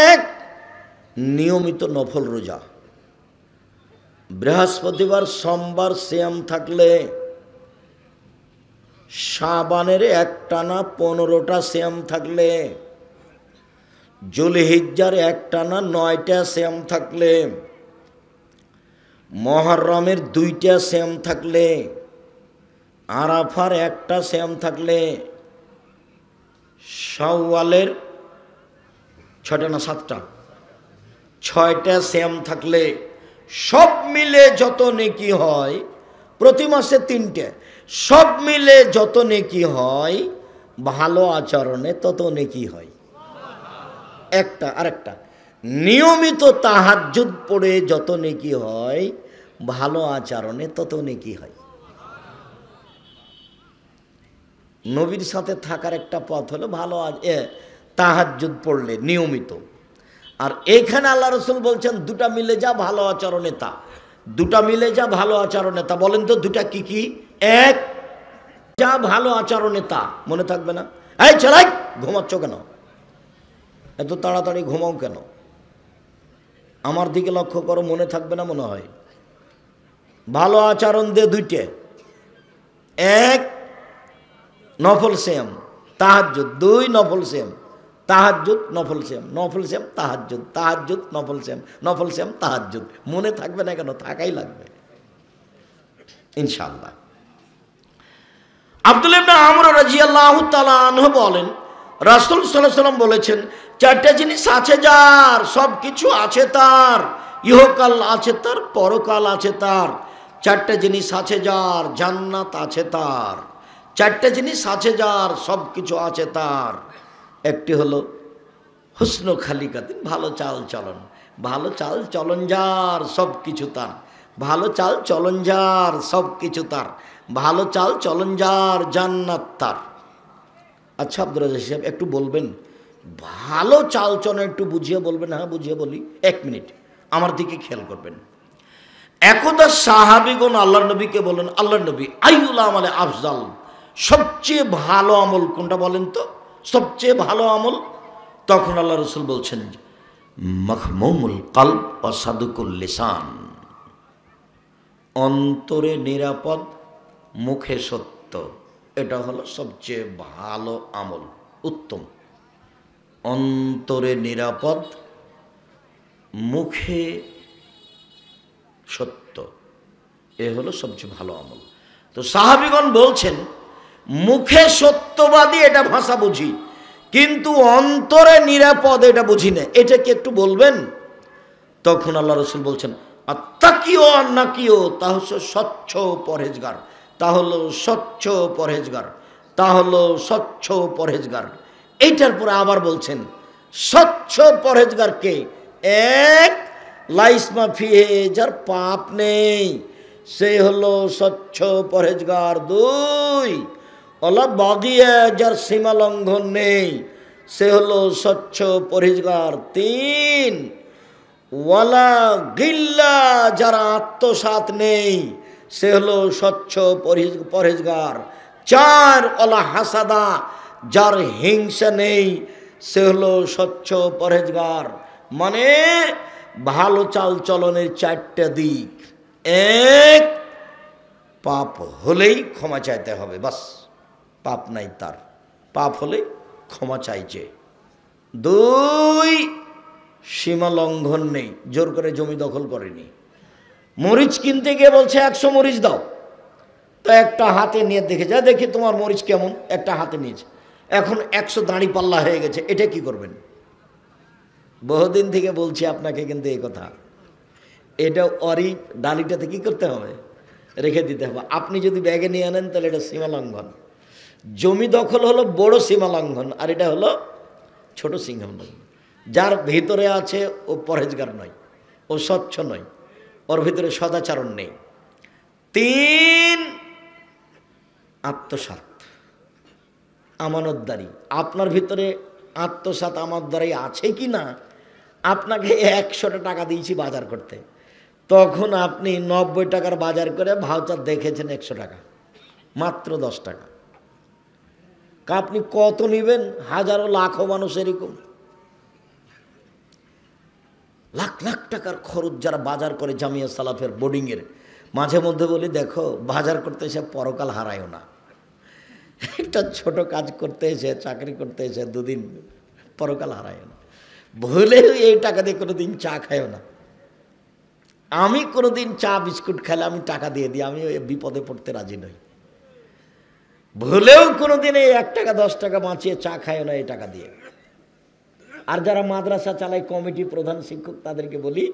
এক, নিয়মিত নফল রোজা। বৃহস্পতিবার সোমবার সিয়াম থাকলে শাবানের একটানা 15টা সিয়াম থাকলে, জুলহিজ্জার একটানা 9টা সিয়াম থাকলে, মুহররমের 2টা সিয়াম থাকলে, আরাফার 1টা সিয়াম থাকলে, শাওয়ালের 6টা না 7টা 6টা সিয়াম থাকলে, সব মিলে যত নেকি হয়, প্রতি মাসে 3টে, সব মিলে যত নেকি হয়, ভালো আচরণে তত নেকি হয়। একটা আরেকটা, নিয়মিত তাহাজ্জুদ পড়ে যত নেকি হয়, ভালো আচরণে তত নেকি হয়। নবীর সাথে থাকার একটা পথ হলো ভালো তাহাজ্জুদ পড়লে নিয়মিত। আর এইখানে আল্লাহ রসুল বলছেন দুটা মিলে যা ভালো আচরণে তা, দুটা মিলে যা ভালো আচরণে তা। বলেন তো দুটা কি কি? এক, যা ভালো আচরণে তা। মনে থাকবে না? এই চলাই, ঘুমাচ্ছ কেন? এত তাড়াতাড়ি ঘুমাও কেন? আমার দিকে লক্ষ্য করো, মনে থাকবে না মনে হয়? ভালো আচরণ দিয়ে 2টে। এক, নফল সিয়াম তাহাজ্জুদ। 2, নফল সিয়াম তাহাজ্জুদ, নফল সিয়াম, নফল সিয়াম তাহাজ্জুদ, তাহাজ্জুদ নফল সিয়াম, নফল সিয়াম তাহাজ্জুদ। মনে থাকবে না কেন? থাকাই লাগবে ইনশাআল্লাহ। আব্দুল্লাহ ইবনে আমর রাদিয়াল্লাহু তাআলা আনহু বলেন, রাসূল সাল্লাল্লাহু আলাইহি ওয়াসাল্লাম বলেছেন, 4টা জিনিস আছে যার, সব কিছু আছে তার, ইহকাল আছে তার, পরকাল আছে তার। 4টা জিনিস আছে যার, জান্নাত আছে তার। 4টা জিনিস আছে যার, সব কিছু আছে তার। একটি হলো হুসনু খালিকাতিন, ভালো চাল চলন। ভালো চাল চলন যার, সব কিছু তার। ভালো চাল চলন যার, সব কিছু তার। ভালো চাল চলন যার, জান্নাত তার। আচ্ছা আব্দুর রাজ্জাক সাহেব একটু বলবেন, ভালো চাল চলন একটু বুঝিয়ে বলবেন? হ্যাঁ বুঝিয়ে বলি, 1 মিনিট আমার দিকে খেয়াল করবেন। একদা সাহাবীগণ আল্লাহর নবীকে বলেন, আল্লাহর নবী, আইয়ুল আমালে আফজাল, সবচেয়ে ভালো আমল কোনটা বলেন তো, সবচেয়ে ভালো আমল? তখন আল্লাহ রসুল বলছেন, মাখমুমুল কলব ওয়া সাদুকুল লিসান, অন্তরে নিরাপদ, মুখে সত্য। এটা হলো সবচেয়ে ভালো আমল, উত্তম। অন্তরে নিরাপদ, মুখে সত্য, এ হলো সবচেয়ে ভালো আমল। তো সাহাবীগণ বলছেন, মুখে সত্যবাদী এটা ভাষা বুঝি, কিন্তু অন্তরে নিরাপদ এটা বুঝি না, এটা কি একটু বলবেন? তখন আল্লাহ রসুল বলছেন, আত্তাকিও আর নাকিও, তা হচ্ছে স্বচ্ছ পরহেজগার, তা হলো স্বচ্ছ পরহেজগার, তা হলো স্বচ্ছ পরহেজগার। এইটার পরে আবার বলছেন, স্বচ্ছ পরহেজগারকে, এক, লাইসমা ফিহে, যার পাপ নেই, সে হলো স্বচ্ছ পরহেজগার। 2, ওলা বাগিয়া, যার সীমা লঙ্ঘন নেই, সে হলো স্বচ্ছ পরহেজগার। 3, ওয়ালা গিল্লা, যারা আত্মসাৎ নেই, সে হলো স্বচ্ছ পরহেজগার। 4, ওলা হাসাদা, যার হিংসা নেই, সে হলো স্বচ্ছ পরহেজগার। মানে ভালো চাল চলনের 4টা দিক। 1, পাপ হলেই ক্ষমা চাইতে হবে, বাস, পাপ নাই তার, পাপ হলে ক্ষমা চাইছে। 2, সীমা লঙ্ঘন নেই, জোর করে জমি দখল করেনি। মরিচ কিনতে গিয়ে বলছে 100 মরিচ দাও, তো একটা হাতে নিয়ে দেখে যা, দেখি তোমার মরিচ কেমন, একটা হাতে নিয়েছে, এখন 100 দাঁড়ি পাল্লা হয়ে গেছে, এটা কি করবেন? বহুদিন থেকে বলছি আপনাকে, কিন্তু এই কথা, এটা অরি ডালিটাতে কি করতে হবে? রেখে দিতে হবে। আপনি যদি ব্যাগে নিয়ে আনেন তাহলে এটা সীমা লঙ্ঘন। জমি দখল হলো বড় সীমা লঙ্ঘন, আর এটা হলো ছোট সীমা লঙ্ঘন। যার ভিতরে আছে ও পরহেজগার নয়, ও স্বচ্ছ নয়, ওর ভিতরে সদাচরণ নেই। 3, আত্মসাৎ, আমানতদারি। আপনার ভিতরে আত্মসাৎ আমানতদারি আছে কি না? আপনাকে 100 টাকা দিয়েছি বাজার করতে, তখন আপনি 90 টাকার বাজার করে ভাউচার দেখেছেন 100 টাকা, মাত্র 10 টাকা। আপনি কত নেবেন? হাজারো লাখো মানুষ এরকম, লাখ লাখ টাকার খরচ যারা বাজার করে জামিয়া সালাফের বোর্ডিংয়ের। মাঝে মধ্যে বলি, দেখো বাজার করতে এসে পরকাল হারায়ও না। একটা ছোট কাজ করতে এসে, চাকরি করতে এসে 2 দিন পরকাল হারায়ও না। ভুলেও এই টাকা দিয়ে কোনো দিন চা খায়ও না। আমি কোনো দিন চা বিস্কুট খেলে আমি টাকা দিয়ে দিই, আমি ওই বিপদে পড়তে রাজি নই। ভুলেও কোনো দিন এই 1 টাকা 10 টাকা বাঁচিয়ে চা খায়ও না এই টাকা দিয়ে। আর যারা মাদ্রাসা চালায়, কমিটি প্রধান শিক্ষক, তাদেরকে বলি,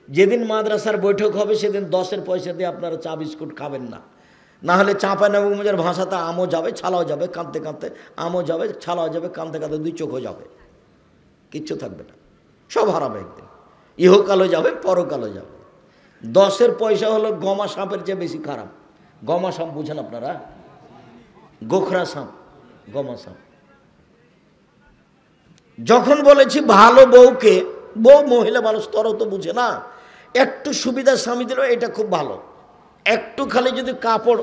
যেদিন মাদ্রাসার বৈঠক হবে সেদিন 10-এর পয়সা দিয়ে আপনারা চা বিস্কুট খাবেন না। না হলে চাঁপাইনবাবগঞ্জের ভাষাতে আমও যাবে, ছালাও যাবে, কাঁদতে কাঁদতে আমও যাবে, ছালাও যাবে, কাঁদতে কাঁদতে 2 চোখও যাবে, কিচ্ছু থাকবে না, সব হারাবে একদিন। ইহকালও যাবে, পরকালও যাবে। 10-এর পয়সা হলো গমা সাপের চেয়ে বেশি খারাপ। গমা সাপ বুঝেন আপনারা? গোখরা সাপ, গমা সাপ। যখন বলেছি ভালো বউকে, বউ মহিলা মানুষ তরও তো বুঝে না, একটু সুবিধা স্বামী দিল, এটা খুব ভালো। একটু খালি যদি কাপড়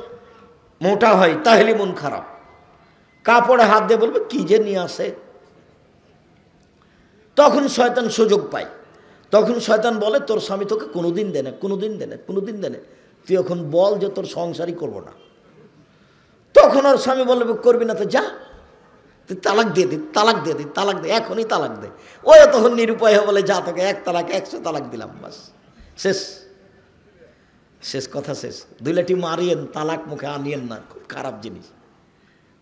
মোটা হয় তাহলে মন খারাপ। কাপড়ে হাত দিয়ে বলবে কি যে নিয়ে আসে, তখন শয়তান সুযোগ পায়। তখন শয়তান বলে, তোর স্বামী তোকে কোনোদিন দেনে, কোনোদিন দেনে, কোনোদিন দেনে, তুই এখন বল যে তোর সংসারই করবো না। তখন ওর স্বামী বলবে, করবি না তো যা, তুই তালাক দিয়ে দি, তালাক দিয়ে দি, তালাক দে, এখনই তালাক দে। ওই তখন নিরুপায় হয়ে বলে, যা তোকে 1 তালাক 100 তালাক দিলাম, বাস শেষ, শেষ কথা শেষ। 2 লাঠি মারিয়েন, তালাক মুখে আনিয়েন না, খুব খারাপ জিনিস।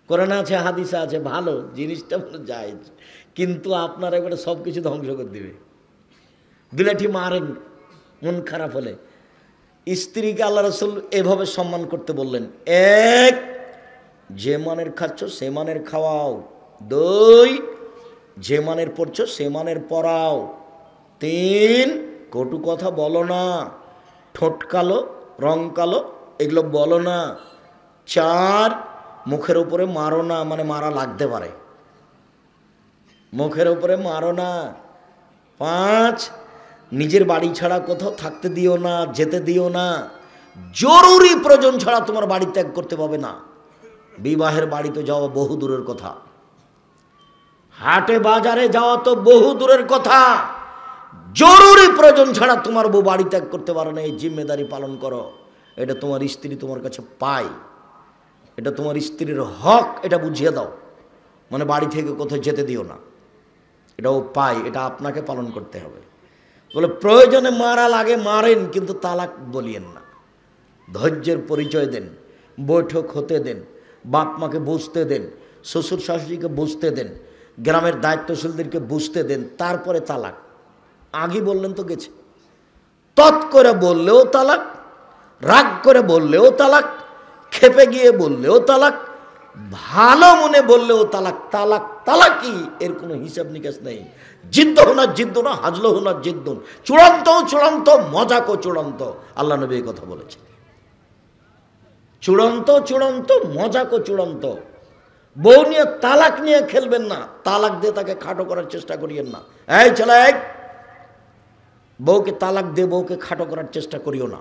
কোরআনে আছে, হাদিসে আছে, ভালো জিনিসটা মনে যায়, কিন্তু আপনার একবারে সব কিছু ধ্বংস করে দিবে। 2 লাঠি মারেন মন খারাপ হলে। স্ত্রীকে আল্লাহ রাসূল এভাবে সম্মান করতে বললেন, 1, যে মানের খাচ্ছ সে মানের খাওয়াও। 2, যে মানের পড়ছো সে মানের পড়াও। 3, কটু কথা বলো না, ঠোঁট কালো, রং কালো, এগুলো বলো না। 4, মুখের উপরে মারো না, মানে মারা লাগতে পারে, মুখের উপরে মারো না। 5, নিজের বাড়ি ছাড়া কোথাও থাকতে দিও না, যেতে দিও না। জরুরি প্রয়োজন ছাড়া তোমার বাড়ি ত্যাগ করতে পাবে না। বিবাহের বাড়িতে যাওয়া বহু দূরের কথা, হাটে বাজারে যাওয়া তো বহু দূরের কথা। জরুরি প্রয়োজন ছাড়া তোমার বউ বাড়ি ত্যাগ করতে পারে না। এই জিম্মেদারি পালন করো। এটা তোমার স্ত্রী তোমার কাছে পায়, এটা তোমার স্ত্রীর হক, এটা বুঝিয়ে দাও। মানে বাড়ি থেকে কোথাও যেতে দিও না, এটাও পায়, এটা আপনাকে পালন করতে হবে। বলে প্রয়োজনে মারা লাগে মারেন, কিন্তু তালাক বলিয়েন না। ধৈর্যের পরিচয় দেন, বৈঠক হতে দেন, বাপ মাকে বুঝতে দেন, শ্বশুর শাশুড়িকে বুঝতে দেন, গ্রামের দায়িত্বশীলদেরকে বুঝতে দেন, তারপরে তালাক। আগে বললেন তো গেছে। তৎ করে বললেও তালাক, রাগ করে বললেও তালাক, খেপে গিয়ে বললেও তালাক, ভালো মনে বললেও তালাক। তালাক তালাকই, এর কোনো হিসাব নিকাশ নেই। জিদ্দ হোনা জিদ্দ না, হাজলো হোনা জিদ্দুন, চূড়ান্ত চূড়ান্ত, মজাকো চূড়ান্ত। আল্লাহ নবী এই কথা বলেছে, চূড়ান্ত চূড়ান্ত, মজাকো চূড়ান্ত। বউ নিয়ে তালাক নিয়ে খেলবেন না, তালাক দিয়ে তাকে খাটো করার চেষ্টা করিয়েন না। এই ছেলে, বউকে তালাক দিয়ে বউকে খাটো করার চেষ্টা করিও না।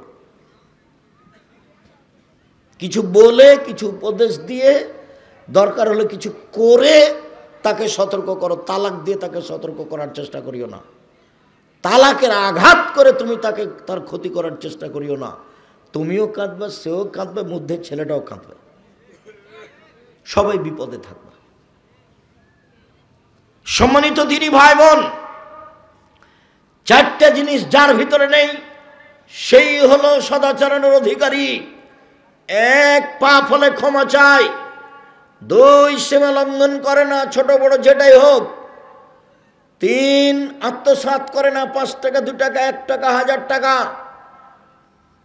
কিছু বলে, কিছু উপদেশ দিয়ে, দরকার হলে কিছু করে তাকে সতর্ক করো। তালাক দিয়ে তাকে সতর্ক করার চেষ্টা করিও না। তালাকের আঘাত করে তুমি তাকে তার ক্ষতি করার চেষ্টা করিও না। তুমিও কাঁদবে, সেও কাঁদবে, মধ্যে ছেলেটাও কাঁদবে, সবাই বিপদে থাকবে। সম্মানিত দিনী ভাই বোন, 4টা জিনিস যার ভিতরে নেই সেই হলো সদাচরণের অধিকারী। 1, পাপ হলে ক্ষমা চায়। 2, সীমা লঙ্ঘন করে না, ছোট বড় যেটাই হোক। 3, আত্মসাৎ করে না, 5 টাকা 2 টাকা 1 টাকা 1000 টাকা।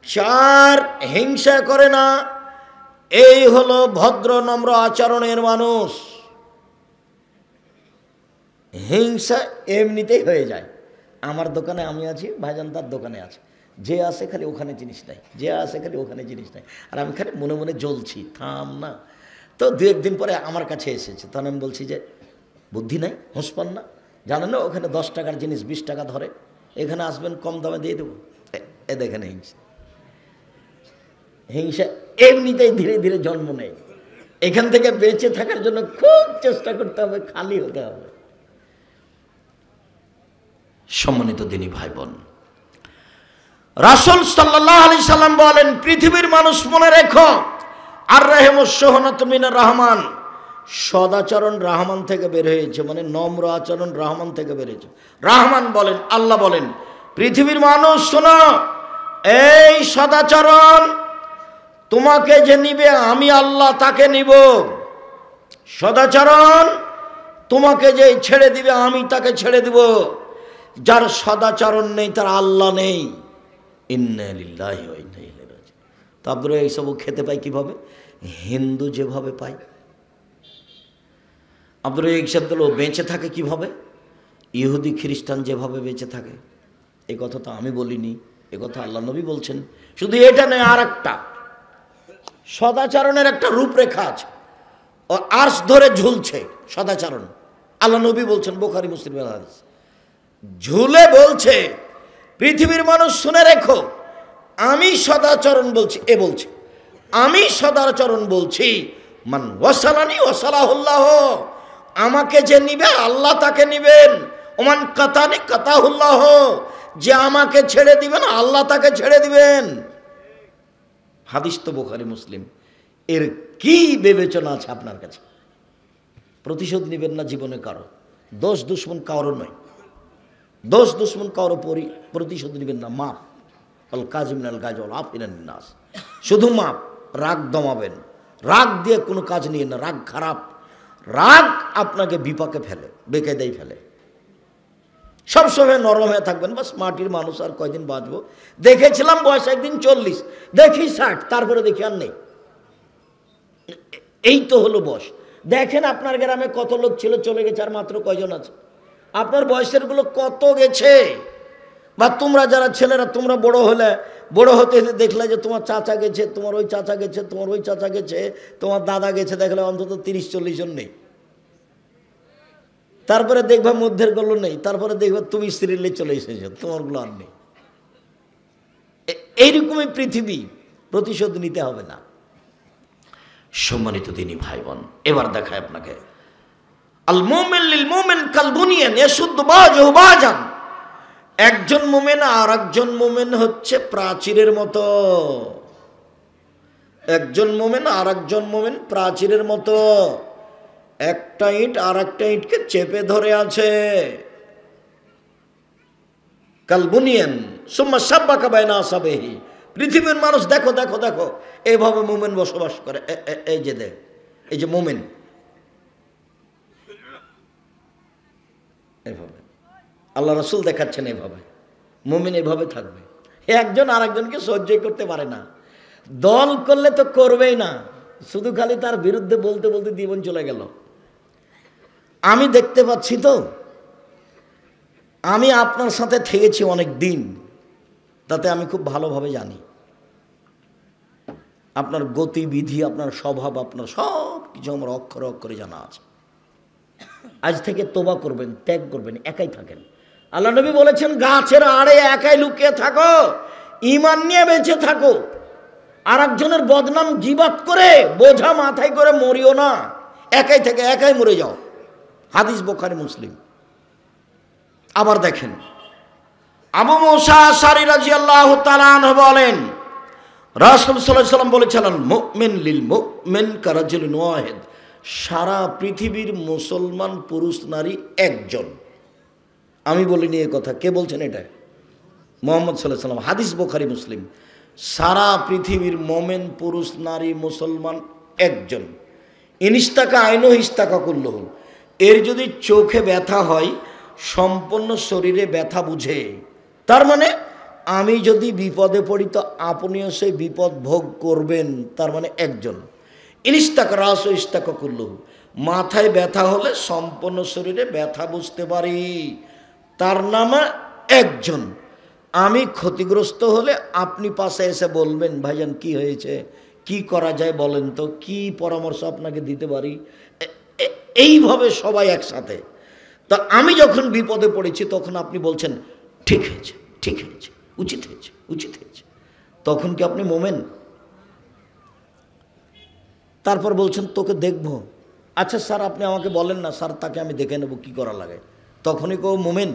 4, হিংসা করে না। এই হলো ভদ্র নম্র আচরণের মানুষ। হিংসা এমনিতেই হয়ে যায়। আমার দোকানে আমি আছি, ভাইজান তার দোকানে আছে, যে আসে খালি ওখানে জিনিস নাই, যে আসে খালি ওখানে জিনিস নাই, আর আমি খালি মনে মনে জ্বলছি। থাম না, তো দু একদিন পরে আমার কাছে এসেছে, তখন আমি বলছি যে বুদ্ধি নাই, হুঁশ পান না, জানেন না ওখানে 10 টাকার জিনিস 20 টাকা ধরে, এখানে আসবেন কম দামে দিয়ে দেবো। এ দেখেন হিংসা, হিংসা এমনিতেই ধীরে ধীরে জন্ম নেয়। এখান থেকে বেঁচে থাকার জন্য খুব চেষ্টা করতে হবে, খালি হতে হবে। সম্মানিত দিনী ভাই বোন, রাসূল সাল্লাল্লাহু আলাইহি সাল্লাম বলেন, পৃথিবীর মানুষ মনে রেখো, আর রাহিমুস সোহনাতু মিনার রহমান, সদাচরণ রহমান থেকে বের হয়েছে, মানে নম্র আচরণ রহমান থেকে বের হয়েছে। রহমান বলেন, আল্লাহ বলেন, পৃথিবীর মানুষ শোনো, এই সদাচরণ তোমাকে যে নিবে আমি আল্লাহ তাকে নিব, সদাচরণ তোমাকে যে ছেড়ে দিবে আমি তাকে ছেড়ে দিব। যার সদাচরণ নেই তার আল্লাহ নেই। ইন্না লিল্লাহি ওয়া ইন্না ইলাইহি রাজিউন। তো আপনারা এইসব খেতে পাই কিভাবে? হিন্দু যেভাবে পায়। আপনারা এইসব দল বেঁচে থাকে কিভাবে? ইহুদি খ্রিস্টান যেভাবে বেঁচে থাকে। এই কথা তো আমি বলিনি, এ কথা আল্লাহ নবী বলছেন। শুধু এটা নয়, আর একটা সদাচরণের একটা রূপরেখা আছে, ও আর্শ ধরে ঝুলছে সদাচরণ। আল্লাহ নবী বলছেন, বুখারী মুসলিমের হাদিস, ঝুলে বলছে, পৃথিবীর মানুষ শুনে রেখো, আমি সদাচরণ বলছি, এ বলছে আমি সদাচরণ বলছি, মান ওয়াসালানি ওয়াসালাহুল্লাহ, আমাকে যে নিবে আল্লাহ তাকে নিবেন, ওমান কাতানি কাতাহুল্লাহ, যে আমাকে ছেড়ে দিবেন আল্লাহ তাকে ছেড়ে দিবেন। হাদিস তো বুখারী মুসলিম। এর কি বিবেচনা আছে আপনার কাছে? প্রতিশোধ নেবেন না জীবনে কারো, দোষ দুশ্মন কারো নয়, দোষ দুশ্মন কারো প্রতিশোধ নেবেন না। মাপ, আল কাজিমিনাল গায়জ ওয়াল আফিনান নাস, শুধু মাপ, রাগ দমাবেন। রাগ দিয়ে কোনো কাজ নিয়ে না, রাগ খারাপ, রাগ আপনাকে বিপাকে ফেলে, বেকায়দায় ফেলে। সবসময় নরম হয়ে থাকবেন, বাস মাটির মানুষ, আর কয়দিন বাঁচবো। দেখেছিলাম বয়স একদিন 40, দেখি 60, তারপরে দেখি আর নেই। এই তো হলো বয়স। দেখেন আপনার গ্রামে কত লোক ছিল, চলে গেছে, আর মাত্র কয়জন আছে? আপনার বয়সের গুলো কত গেছে? বা তোমরা যারা ছেলেরা, তোমরা বড় হলে, বড় হতে হতে দেখলে যে তোমার চাচা গেছে, তোমার ওই চাচা গেছে, তোমার ওই চাচা গেছে, তোমার দাদা গেছে, দেখলে অন্তত 30-40 জন নেই। তারপরে দেখবা মধ্যের গুলো নেই, তারপরে দেখবা তুমি স্ত্রীলে চলে এসেছো, তোমার গুলো আর নেই। এইরকমই পৃথিবী, প্রতিশোধ নিতে হবে না। সম্মানিত দিনী ভাই বোন, এবার দেখায় আপনাকে, আল মুমিন লিল মুমিন কাল বুনিয়ান ইয়াশুদ্দু বাযুহু বাযান, একজন মুমিন আর একজন মুমিন হচ্ছে প্রাচীরের মতো। একজন মুমিন আর একজন মুমিন প্রাচীরের মতো, একটা ইট আর একটা ইটকে চেপে ধরে আছে। কাল বুনিয়ান সুম্মা শাব্বাকা বাইনা আসাবিহি, পৃথিবীর মানুষ দেখো দেখো দেখো, এইভাবে মুমিন বসবাস করে। এই যে দেখ, এই যে মুমিন, এইভাবে আল্লাহ রাসূল দেখাচ্ছেন, এইভাবে মুমিন এইভাবে থাকবে। একজন আর একজনকে সহ্যই করতে পারে না। দল করলে তো করবেই না, শুধু খালি তার বিরুদ্ধে বলতে বলতে জীবন চলে গেল। আমি দেখতে পাচ্ছি তো, আমি আপনার সাথে থেকেছি অনেক দিন, তাতে আমি খুব ভালোভাবে জানি আপনার গতিবিধি, আপনার স্বভাব, আপনার সব কিছু আমার অক্ষরে অক্ষরে জানা আছে। আজ থেকে তওবা করবেন, ত্যাগ করবেন, একাই থাকেন। আল্লাহ নবী বলেছেন, গাছের আড়ে একাই লুকিয়ে থাকো, ঈমান নিয়ে বেঁচে থাকো। আর একজনের বদনাম গীবাত করে বোঝা মাথায় করে মরিও না, একাই থেকে একাই মরে যাও। হাদিস বুখারী মুসলিম। আবার দেখেন, আবু মুসা আশআরী রাদিয়াল্লাহু তাআলা আনহু বলেন, রাসূল সাল্লাল্লাহু আলাইহি ওয়াসাল্লাম বলেছিলেন, মুমিন লিল মুমিন কারাজুলিন ওয়াহিদ, সারা পৃথিবীর মুসলমান পুরুষ নারী একজন। আমি বলিনি এই কথা, কে বলছেন এটা? মুহাম্মদ সাল্লাল্লাহু আলাইহি ওয়াসাল্লাম। হাদিস বুখারী মুসলিম। সারা পৃথিবীর মুমিন পুরুষ নারী মুসলমান একজন। ইনিস্তাকা আইনু ইস্তাকা কুল্লুহু, এর যদি চোখে ব্যথা হয় সম্পূর্ণ শরীরে ব্যথা বুঝে। তার মানে আমি যদি বিপদে পড়ি তো আপনিও সেই বিপদ ভোগ করবেন, তার মানে একজন। ইনিস্তাকা রাস ও ইস্তাকা কুল্লুহু, মাথায় ব্যথা হলে সম্পূর্ণ শরীরে ব্যথা বুঝতে পারি, তার নামে একজন। আমি ক্ষতিগ্রস্ত হলে আপনি পাশে এসে বলবেন, ভাইজান কি হয়েছে, কি করা যায় বলেন তো, কি পরামর্শ আপনাকে দিতে পারি। এইভাবে সবাই একসাথে। তা আমি যখন বিপদে পড়েছি তখন আপনি বলছেন ঠিক হয়েছে, ঠিক হয়েছে, উচিত হয়েছে, উচিত হয়েছে, তখন কি আপনি মোমেন? তারপর বলছেন তোকে দেখবো। আচ্ছা স্যার আপনি আমাকে বলেন না, স্যার তাকে আমি দেখে নেব কি করা লাগে, তখনই কেউ মোমেন?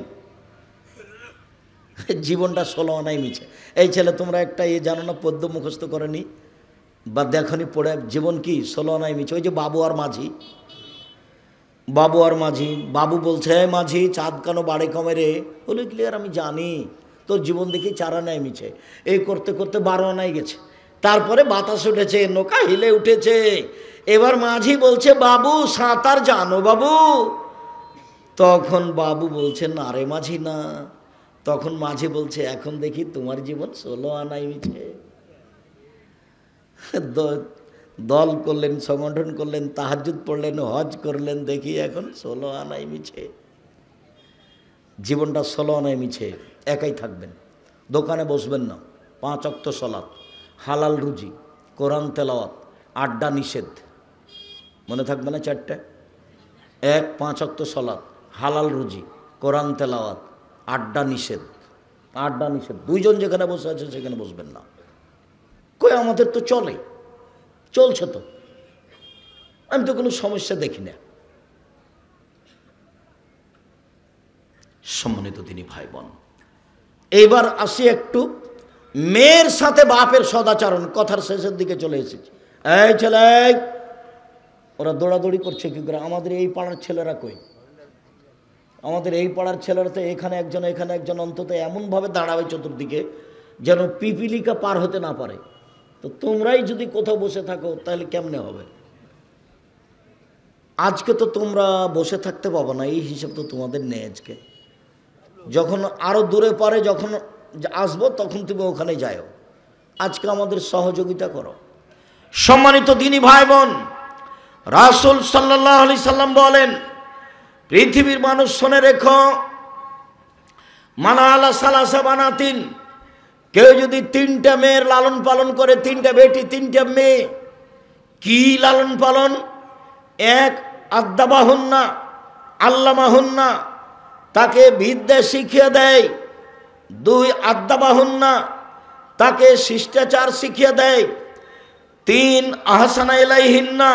জীবনটা 16 আনাই মিছে। এই ছেলে তোমরা একটা জানো না, পদ্য মুখস্থ করেনি বা দেখনি পড়ে, জীবন কি 16 আনাই মিছে। ওই যে বাবু আর মাঝি, বাবু আর মাঝি, বাবু বলছে হ্যাঁ মাঝি চাঁদ কেন বাড়ে কমে রে, বলে ক্লিয়ার আমি জানি তোর জীবন দেখি 4 আনাই মিছে। এই করতে করতে 12 আনাই গেছে। তারপরে বাতাস উঠেছে, নৌকা হিলে উঠেছে। এবার মাঝি বলছে বাবু সাঁতার জানো বাবু? তখন বাবু বলছে না রে মাঝি না। তখন মাঝি বলছে এখন দেখি তোমার জীবন 16 আনাই মিছে। দল করলেন, সংগঠন করলেন, তাহাজ্জুদ পড়লেন, হজ করলেন, দেখি এখন 16 আনাই মিছে। জীবনটা 16 আনাই মিছে। একাই থাকবেন, দোকানে বসবেন না, 5 ওয়াক্ত সালাত, হালাল রুজি, কোরআন তেলাওয়াত, আড্ডা নিষেধ। মনে থাকবে না 4টে? 1 5 ওয়াক্ত সালাত, হালাল রুজি, কোরআন তেলাওয়াত, আড্ডা নিষেধ। আড্ডা নিষেধ। 2 জন যেখানে বসে আছে সেখানে বসবেন না। কই আমাদের তো চলে, চলছে তো, আমি তো কোনো সমস্যা দেখি না। সম্মানিত দিনী ভাই বোন, এইবার আসি একটু মেয়ের সাথে বাপের সদাচরণ। কথার শেষের দিকে চলে এসেছি। এই ছেলে, ওরা দৌড়াদৌড়ি করছে কি করে? আমাদের এই পাড়ার ছেলেরা কই? আমাদের এই পাড়ার ছেলেরা তো এখানে একজন এখানে একজন, অন্তত এমনভাবে দাঁড়াবে চতুর্দিকে যেন পিপিলিকা পার হতে না পারে। তো তোমরাই যদি কোথাও বসে থাকো তাহলে কেমনে হবে? আজকে তো তোমরা বসে থাকতে পাবো না, এই হিসাব তো তোমাদের নেই। আজকে যখন আরো দূরে পারে যখন আসবো তখন তুমি ওখানে যাও। আজকে আমাদের সহযোগিতা করো। সম্মানিত দিনী ভাই বোন, রাসূল সাল্লাল্লাহু আলাইহি সাল্লাম বলেন পৃথিবীর মানুষ শুনে রেখো, মানা আলা সালাসা বানাতিন, কেউ যদি 3টা মেয়ের লালন পালন করে, 3টা বেটি 3টা মেয়ে, কি লালন পালন? 1 আদ্দাবাহুন্না আল্লামাহুন্না, তাকে বিদ্যা শিখিয়ে দেয়। 2 আদ্দাবাহুন্না, তাকে শিষ্টাচার শিখিয়ে দেয়। 3 আহসানা ইলাইহিন্না,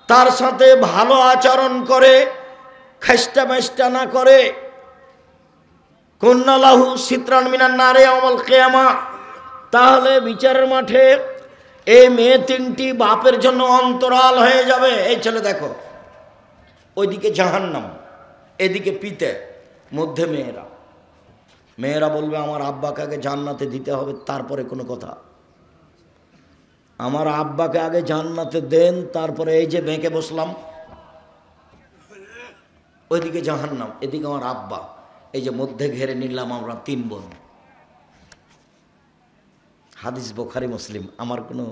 তার সাথে ভালো আচরণ করে, খেষ্টা মেষ্টা না করে। কুন্না লাহু সিতরান মিনান নারে ইয়াউমাল কিয়ামা, তাহলে বিচারের মাঠে এই মেয়ে 3টি বাপের জন্য অন্তরাল হয়ে যাবে। এই ছেলে দেখো, ওইদিকে জাহান্নাম, এদিকে পিতে, মধ্যে মেয়েরা। মেয়েরা বলবে আমার আব্বাকে আগে জান্নাতে দিতে হবে, তারপরে কোনো কথা। আমার আব্বাকে আগে জান্নাতে দেন, তারপরে এই যে বেঁকে বসলাম, ওইদিকে জাহান্নাম, এদিকে আমার আব্বা, এই যে মধ্যে ঘেরে নিলাম আমরা 3 বোন। হাদিস বুখারী মুসলিম, আমার কোনো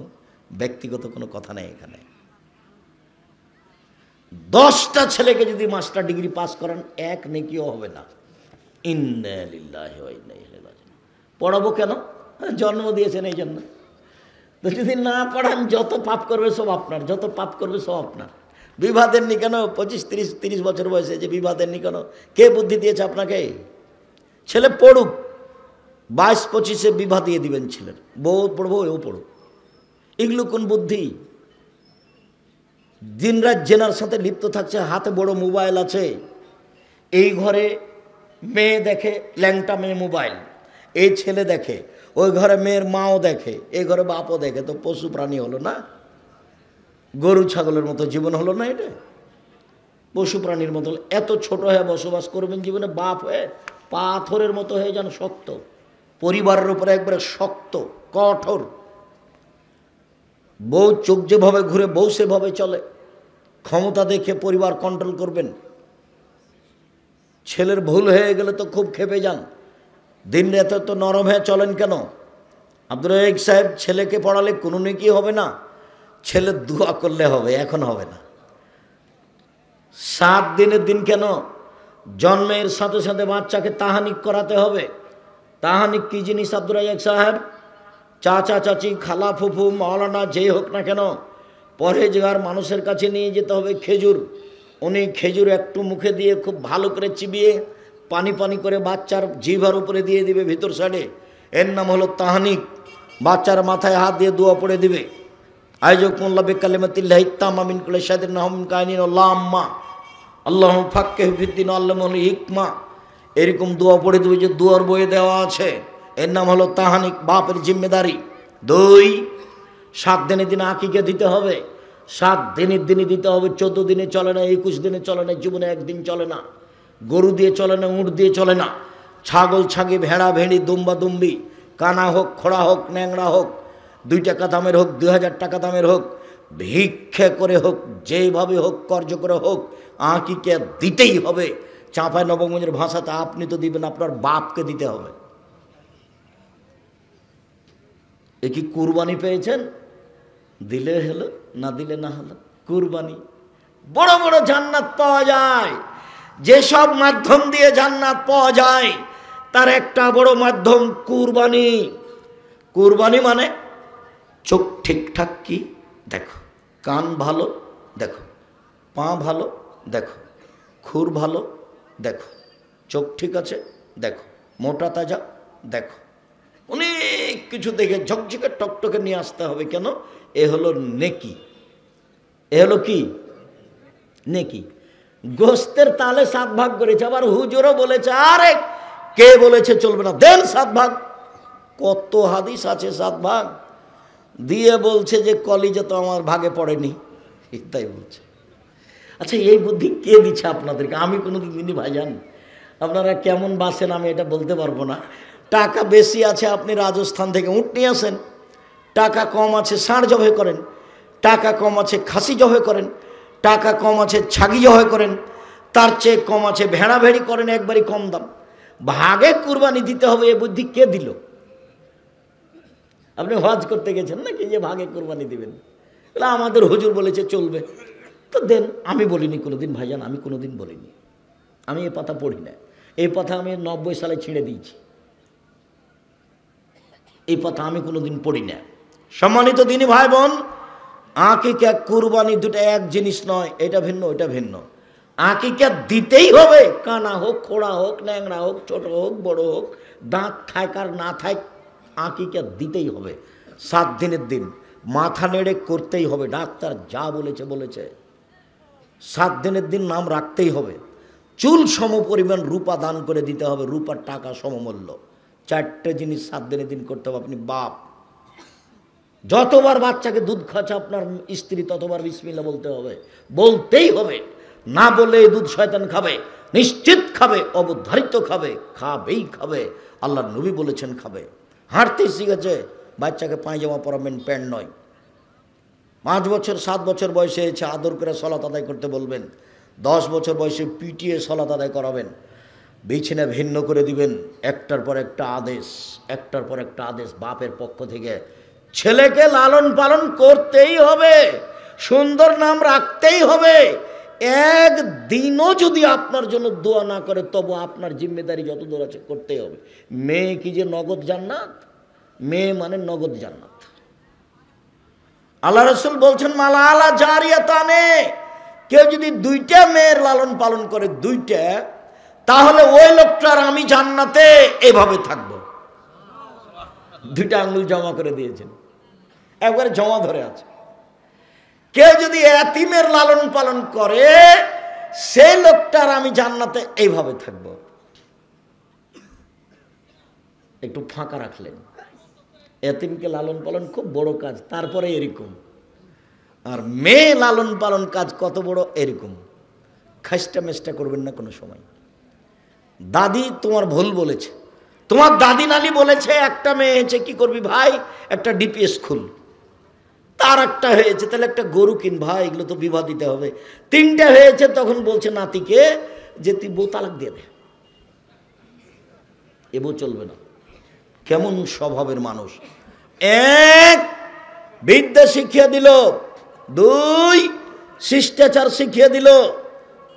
ব্যক্তিগত কোনো কথা নেই এখানে। 10টা ছেলেকে যদি মাস্টার ডিগ্রি পাস করান 1 নেকিও হবে না। ইন্না লিল্লাহি ওয়া ইন্না ইলাইহি রাজিউন। পড়াবো কেন? জন্ম দিয়েছেন এই জন্য। তো যদি না পড়ান যত পাপ করবে সব আপনার, যত পাপ করবে সব আপনার। বিবাহ দেননি কেন? 25-30 বছর বয়সে যে বিবাহ দেননি কেন? কে বুদ্ধি দিয়েছে আপনাকে? ছেলে পড়ুক, 22-25-এ বিবাহ দিয়ে দিবেন ছেলের। বউ পড়বো, এও পড়ুক। এগুলো কোন বুদ্ধি? দিনরাত জেনার সাথে লিপ্ত থাকছে, হাতে বড় মোবাইল আছে। এই ঘরে মেয়ে দেখে, ল্যাংটা মেয়ে মোবাইল, এই ছেলে দেখে, ওই ঘরে মেয়ের মাও দেখে, এই ঘরে বাপও দেখে। তো পশু প্রাণী হলো না? গরু ছাগলের মতো জীবন হলো না? এটা পশু প্রাণীর মতো। এত ছোট হয়ে বসবাস করবেন জীবনে, বাপ হয়ে পাথরের মতো হয়ে যান শক্ত, পরিবারের উপরে একবারে শক্ত কঠোর। বউ চোখ যেভাবে ঘুরে বউ সেভাবে চলে, ক্ষমতা দেখে পরিবার কন্ট্রোল করবেন। ছেলের ভুল হয়ে গেলে তো খুব খেপে যান, দিন রাতে তো নরম হয়ে চলেন কেন? আব্দুর রাজ্জাক সাহেব, ছেলেকে পড়ালে কোনো নেকি হবে না, ছেলে দোয়া করলে হবে, এখন হবে না। 7 দিনের দিন কেন? জন্মের সাথে সাথে বাচ্চাকে তাহানিক করাতে হবে। তাহানিক কি জিনিস আব্দুর রাজ্জাক সাহেব? চাচা চাচি, খালা ফুফু, মাওলানা যেই হোক না কেন, পরহেজগার মানুষের কাছে নিয়ে যেতে হবে খেজুর। উনি খেজুর একটু মুখে দিয়ে খুব ভালো করে চিবিয়ে পানি পানি করে বাচ্চার জিভার উপরে দিয়ে দিবে ভিতর সাইডে। এর নাম হলো তাহানিক। বাচ্চার মাথায় হাত দিয়ে দোয়া পড়ে দিবে, আইজুকুল্লাহ বিকালিমাতিল্লাহি তাম্মা মিন কুল্লি শাইতানিন নাহমিন কাইনিন আল্লাহুম্মা আল্লাহুম ফাক্কিহু ফিদ্দিন আল্লামুল হিকমা। এরকম দোয়া পড়ে দেবে, যে দোয়ার বইয়ে দেওয়া আছে। এর নাম হলো তাহানিক, বাপের জিম্মেদারি। 2, 7 দিনের দিনে আকিকা দিতে হবে। 7 দিনের দিনে দিতে হবে। 14 দিনে চলে না, 21 দিনে চলে না, জীবনে একদিন চলে না। গরু দিয়ে চলে না, উট দিয়ে চলে না। ছাগল ছাগি, ভেড়া ভেড়ি, দুম্বা দুম্বি, কানা হোক, খোড়া হোক, ন্যাংরা হোক, 2 টাকা দামের হোক, 2000 টাকা দামের হোক, ভিক্ষে করে হোক, যেইভাবে হোক, কর্য করে হোক, আকিকা দিতেই হবে। চাঁপাই নবগঞ্জের ভাষাতে আপনি তো দিবেন, আপনার বাপকে দিতে হবে। এ কি কুরবানি পেয়েছেন? দিলে হলো, না দিলে না হলো। কুরবানি। বড় বড় জান্নাত পাওয়া যায়। যেসব মাধ্যম দিয়ে জান্নাত পাওয়া যায় তার একটা বড় মাধ্যম কুরবানি। কুরবানি মানে চোখ ঠিকঠাক কি দেখো, কান ভালো দেখো, পা ভালো দেখো, খুর ভালো দেখো, চোখ ঠিক আছে দেখো, মোটা তাজা দেখো, অনেক কিছু দেখে ঝকঝকে টকটকে নিয়ে আসতে হবে। কেন? এ হলো নেকি। এ হলো কি? নেকি। গোস্তের তালে 7 ভাগ করেছে। আবার হুজুরও বলেছে, আরে কে বলেছে চলবে না, দেন 7 ভাগ। কত হাদিস আছে 7 ভাগ দিয়ে বলছে যে কলিজা তো আমার ভাগে পড়েনি, তাই বলছে। আচ্ছা, এই বুদ্ধি কে দিচ্ছে আপনাদেরকে? আমি কোনোদিন দিনই ভাইজান, আপনারা কেমন বাসেন আমি এটা বলতে পারবো না। টাকা বেশি আছে, আপনি রাজস্থান থেকে উট নিয়ে আসেন। টাকা কম আছে, ষাঁড় জবাই করেন। টাকা কম আছে, খাসি জবাই করেন। টাকা কম আছে, ছাগি জবাই করেন। তার চেয়ে কম আছে, ভেড়া ভেড়ি করেন, একবারই কম দাম। ভাগে কুরবানি দিতে হবে, এ বুদ্ধি কে দিল? আপনি হজ করতে গেছেন নাকি যে ভাগে কুরবানি দিবেন? আমাদের হুজুর বলেছে চলবে, তো দেন। আমি বলিনি কোনোদিন ভাইজান, আমি কোনোদিন বলিনি। আমি এ কথা পড়ি না। এই কথা আমি 90 সালে ছিঁড়ে দিয়েছি। এই কথা আমি কোনোদিন পড়ি না। সম্মানিত দিনী ভাই বোন, আকিকা কুরবানি দুটো এক জিনিস নয়। এটা ভিন্ন, এটা ভিন্ন। আকিকা দিতেই হবে। কানা হোক, খোড়া হোক, ন্যাংরা হোক, ছোট হোক, বড় হোক, দাঁত থাক আর না থাক, আকিকা দিতেই হবে। 7 দিনের দিন মাথা নেড়ে করতেই হবে। ডাক্তার যা বলেছে বলেছে। 7 দিনের দিন নাম রাখতেই হবে। চুল সম পরিমাণ রূপা দান করে দিতে হবে। রূপার টাকা সমমূল্য। 4টে জিনিস 7 দিনের দিন করতে হবে। আপনি বাপ, যতবার বাচ্চাকে দুধ খাচ্ছে আপনার স্ত্রী, ততবার বিসমিল্লাহ বলতে হবে, বলতেই হবে। না বললে এই দুধ শয়তান খাবে, নিশ্চিত খাবে, অবধারিত খাবে, খাবেই খাবে। আল্লাহর নবী বলেছেন খাবে। হাঁটতে শিখেছে, বাচ্চাকে পায়জামা পরাবেন, প্যান্ট নয়। 5 বছর 7 বছর বয়সে এসে আদর করে সলাত আদায় করতে বলবেন। 10 বছর বয়সে পিটিয়ে সলাত আদায় করাবেন। বিছানা ভিন্ন করে দিবেন। একটার পর একটা আদেশ, একটার পর একটা আদেশ বাপের পক্ষ থেকে। ছেলেকে লালন পালন করতেই হবে, সুন্দর নাম রাখতেই হবে। একদিনও যদি আপনার জন্য দোয়া না করে, তবু আপনার জিম্মেদারি যত দূর আছে করতেই হবে। মেয়ে কি যে নগদ জান্নাত? মেয়ে মানে নগদ জান্নাত। আল্লাহ রাসূল বলছেন, মালা আলা জারিয়াতানে, কেউ যদি 2টা মেয়ের লালন পালন করে, 2টা, তাহলে ওই লোকটার আমি জান্নাতে এভাবে থাকবো। 2টা আঙ্গুল জমা করে দিয়েছেন, একবারে জমা ধরে আছে। কেউ যদি এতিমের লালন পালন করে, সেই লোকটার আমি জান্নাতে এইভাবে থাকবো। একটু ফাঁকা রাখলেন। এতিমকে লালন পালন খুব বড় কাজ, তারপরে এরকম। আর মেয়ে লালন পালন কাজ কত বড়, এরকম। খাস্টা মেস্টা করবেন না কোনো সময়। দাদি তোমার ভুল বলেছে, তোমার দাদি নানি বলেছে একটা মেয়ে হয়েছে, কি করবি ভাই, একটা ডিপিএস খুল। তার একটা হয়েছে, তাহলে একটা গরু কিন ভাই, এগুলো তো বিবাহ দিতে হবে। 3টে হয়েছে, তখন বলছে নাতিকে যে তুই বউ তালাক দিয়ে দে। এ বউ চলবে না। কেমন স্বভাবের মানুষ! 1 বিদ্যা শিখিয়ে দিল, 2 শিষ্টাচার শিখিয়ে দিল,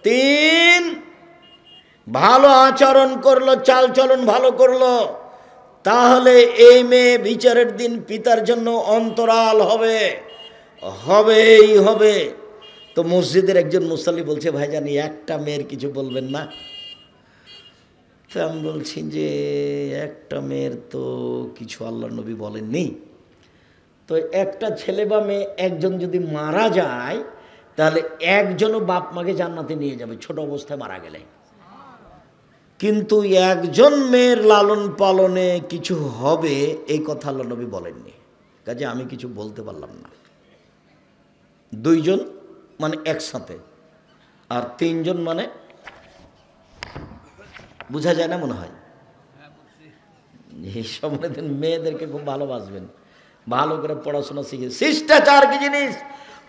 3 ভালো আচরণ করলো, চাল চলন ভালো করলো, তাহলে এই মেয়ে বিচারের দিন পিতার জন্য অন্তরাল হবে, হবেই হবে। তো মসজিদের একজন মুসাল্লি বলছে, ভাইজান একটা মেয়ের কিছু বলবেন না? তো আমি বলছি যে একটা মেয়ের তো কিছু আল্লাহর নবী বলেননি। তো একটা ছেলে বা মেয়ে একজন যদি মারা যায়, তাহলে একজনও বাপ মাকে জান্নাতে নিয়ে যাবে ছোট অবস্থায় মারা গেলে। কিন্তু একজন মেয়ের লালন পালনে কিছু হবে এই কথা আল্লাহ নবী বলেননি, কাজে আমি কিছু বলতে পারলাম না। দুইজন মানে একসাথে, আর তিনজন মানে বোঝা যায় না মনে হয়। এই সময় মেয়েদেরকে খুব ভালোবাসবেন, ভালো করে পড়াশোনা শিখে। শিষ্টাচার কি জিনিস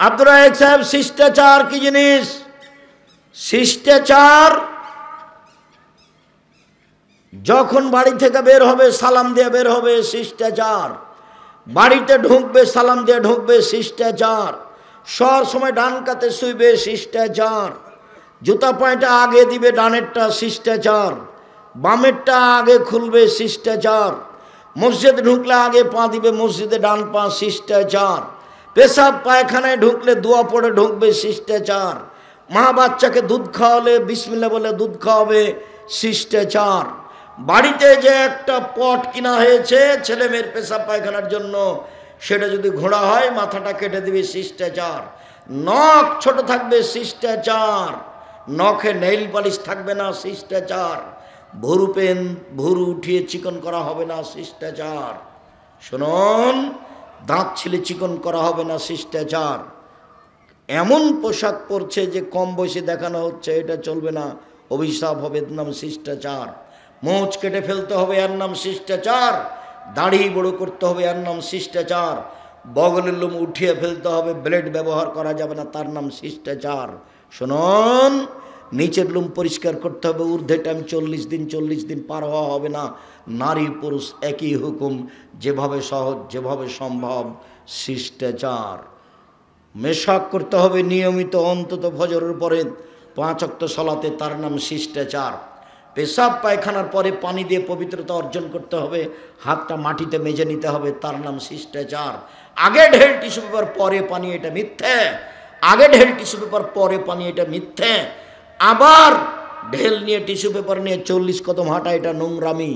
আব্দুর রাজ্জাক সাহেব? শিষ্টাচার কি জিনিস? শিষ্টাচার যখন বাড়ি থেকে বের হবে সালাম দিয়ে বের হবে, শিষ্টাচার। বাড়িতে ঢুকবে সালাম দিয়ে ঢুকবে, শিষ্টাচার। সব সময় ডান কাতে শুইবে, শিষ্টাচার। জুতা পায়টা আগে দিবে ডানেরটা, শিষ্টাচার। বামেরটা আগে খুলবে, শিষ্টাচার। মসজিদ ঢুকলে আগে পা দিবে মসজিদে ডান পা, শিষ্টাচার। পেশাব পায়খানায় ঢুকলে দোয়া পড়ে ঢুকবে, শিষ্টাচার। মা বাচ্চাকে দুধ খাওয়ালে বিসমিল্লাহ বলে দুধ খাওয়াবে, শিষ্টাচার। বাড়িতে যে একটা পট কিনা হয়েছে ছেলে মেয়ের পেশাব পায়খানার জন্য, সেটা যদি ঘোড়া হয় মাথাটা কেটে দিবে, শিষ্টাচার। নখ ছোট থাকবে, শিষ্টাচার। নখে নেইল পালিশ থাকবে না, শিষ্টাচার। ভুরু উঠিয়ে চিকন করা হবে না, শিষ্টাচার। শুনুন, দাঁত ছিলে চিকন করা হবে না, শিষ্টাচার। এমন পোশাক পরছে যে কম বয়সে দেখানো হচ্ছে, এটা চলবে না, অভিশাপ হবে, এর নাম শিষ্টাচার। মোচ কেটে ফেলতে হবে, এর নাম শিষ্টাচার। দাড়ি বড় করতে হবে, এর নাম শিষ্টাচার। বগলের লোম উঠিয়ে ফেলতে হবে, ব্লেড ব্যবহার করা যাবে না, তার নাম শিষ্টাচার। শুনুন, নিচের লোম পরিষ্কার করতে হবে, ঊর্ধ্বে টাইম 40 দিন পার হওয়া হবে না। নারী পুরুষ একই হুকুম, যেভাবে সহজ যেভাবে সম্ভব, শিষ্টাচার। মেশাক করতে হবে নিয়মিত, অন্তত ফজরের পরে 5 ওয়াক্ত সালাতে, তার নাম শিষ্টাচার। পেশাব পায়খানার পরে পানি দিয়ে পবিত্রতা অর্জন করতে হবে, হাতটা মাটিতে মেজে নিতে হবে, তার নাম শিষ্টাচার। আগে ঢেল টিস্যু পেপার পরে পানি, এটা মিথ্যে। আগে ঢেল টিস্যু পেপার পরে পানি, এটা মিথ্যে। আবার ঢেল নিয়ে টিস্যু পেপার নিয়ে 40 কদম হাঁটা, এটা নোংরামি,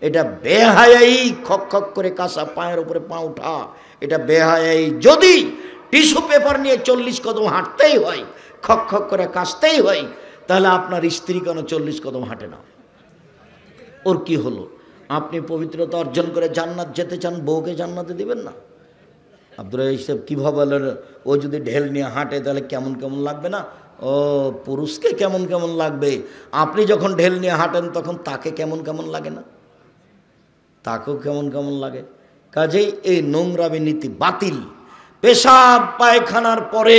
এটা বেহায়াই। খক খক করে কাঁচা পায়ের উপরে পা উঠা, এটা বেহায়াই। যদি টিস্যু পেপার নিয়ে 40 কদম হাঁটতেই হয়, খক খক করে কাশতেই হয়, তাহলে আপনার স্ত্রী কেন 40 কদম হাঁটে না? ওর কি হলো? আপনি পবিত্রতা অর্জন করে জান্নাত যেতে চান, বউকে জান্নাতে দিবেন না? আব্দুর রাজ্জাক সাহেব কীভাবে বলেন? ও যদি ঢেল নিয়ে হাঁটে তাহলে কেমন কেমন লাগবে না? ও পুরুষকে কেমন কেমন লাগবে? আপনি যখন ঢেল নিয়ে হাঁটেন তখন তাকে কেমন কেমন লাগে না? তাকেও কেমন কেমন লাগে। কাজেই এই নোংরামি নীতি বাতিল। পেশাব পায়খানার পরে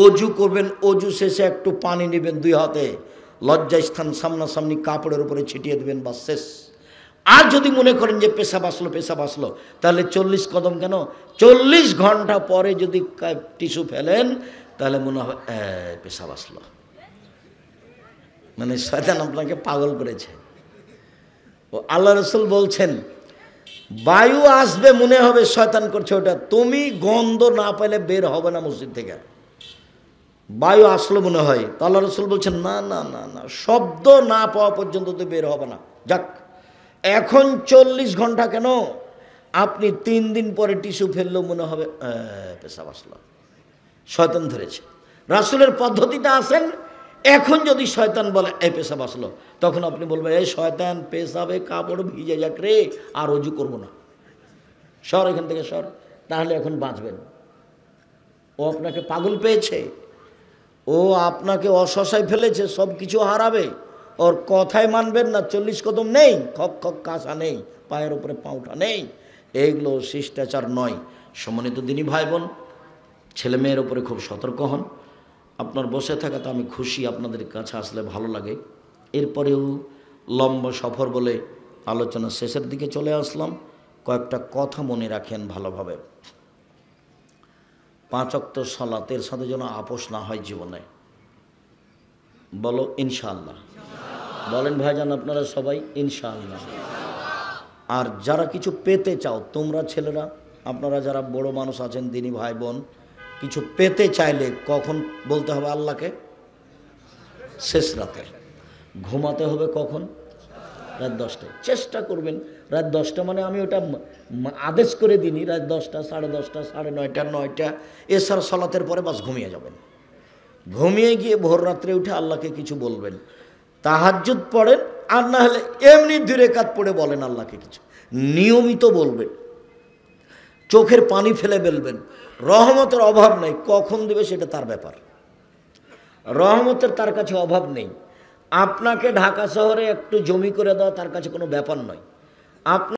অজু করবেন, অজু শেষে একটু পানি নেবেন 2 হাতে, লজ্জাস্থান সামনাসামনি কাপড়ের উপরে ছিটিয়ে দেবেন, বা শেষ। আর যদি মনে করেন যে পেশাব আসলো, তাহলে 40 কদম কেন, 40 ঘন্টা পরে যদি টিস্যু ফেলেন তাহলে মনে হবে পেশাব আসলো। মানে শয়তান আপনাকে পাগল করেছে। ও আল্লাহ রসুল বলছেন, বায়ু আসবে মনে হবে শয়তান করছে ওটা, তুমি গন্ধ না পেলে বের হবে না মসজিদ থেকে। বায়ু আসলো মনে হয়, তো আল্লাহ রসুল বলছেন না না না না, শব্দ না পাওয়া পর্যন্ত তো বের হবে না। যাক, এখন 40 ঘন্টা কেন, আপনি 3 দিন পরে টিস্যু ফেললেও মনে হবে পেশাব আসলো, শয়তান ধরেছে। রাসূলের পদ্ধতিটা আসেন, এখন যদি শয়তান বলে এই পেশাব আসলো, তখন আপনি বলবেন এই শয়তান, পেশাবে কাপড় ভিজে যাক রে, আর অজু করবো না, সর এখান থেকে সর, তাহলে এখন বাঁচবেন। ও আপনাকে পাগল পেয়েছে, ও আপনাকে অশশায় ফেলেছে, সব কিছু হারাবে, ওর কথায় মানবেন না। 40 কদম নেই, খক খক কাঁচা নেই, পায়ের উপরে পাউটা নেই, এইগুলো শিষ্টাচার নয়। সম্মানিত দিনী ভাই বোন, ছেলে মেয়ের উপরে খুব সতর্ক হন। আপনার বসে থাকাতে আমি খুশি, আপনাদের কাছে আসলে ভালো লাগে। এরপরেও লম্বা সফর বলে আলোচনা শেষের দিকে চলে আসলাম। কয়েকটা কথা মনে রাখেন ভালোভাবে। 5 ওয়াক্ত সালাতের সাথে যেন আপোষ না হয় জীবনে। বলো ইনশাআল্লাহ। বলেন ভাইজান আপনারা সবাই ইনশাআল্লাহ। আর যারা কিছু পেতে চাও তোমরা ছেলেরা, আপনারা যারা বড় মানুষ আছেন দিনী ভাই বোন, কিছু পেতে চাইলে কখন বলতে হবে আল্লাহকে? শেষ রাতের। ঘুমাতে হবে কখন? রাত 10টায়। চেষ্টা করবেন রাত 10টা, মানে আমি ওটা আদেশ করে দিইনি, রাত 10টা, 10:30, 9:30, 9টা, এছাড়া সালাতের পরে বাস ঘুমিয়ে যাবেন। ঘুমিয়ে গিয়ে ভোর রাত্রে উঠে আল্লাহকে কিছু বলবেন, তাহাজ্জুদ পড়েন, আর না হলে এমনি 2 রাকাত পড়ে বলেন আল্লাহকে কিছু, নিয়মিত বলবেন, চোখের পানি ফেলে বলবেন। রহমতের অভাব নেই, কখন দেবে সেটা তার ব্যাপার, রহমতের তার কাছে অভাব নেই। আপনাকে ঢাকা শহরে একটু জমি করে দেওয়া তার কাছে কোনো ব্যাপার নয়। আপনার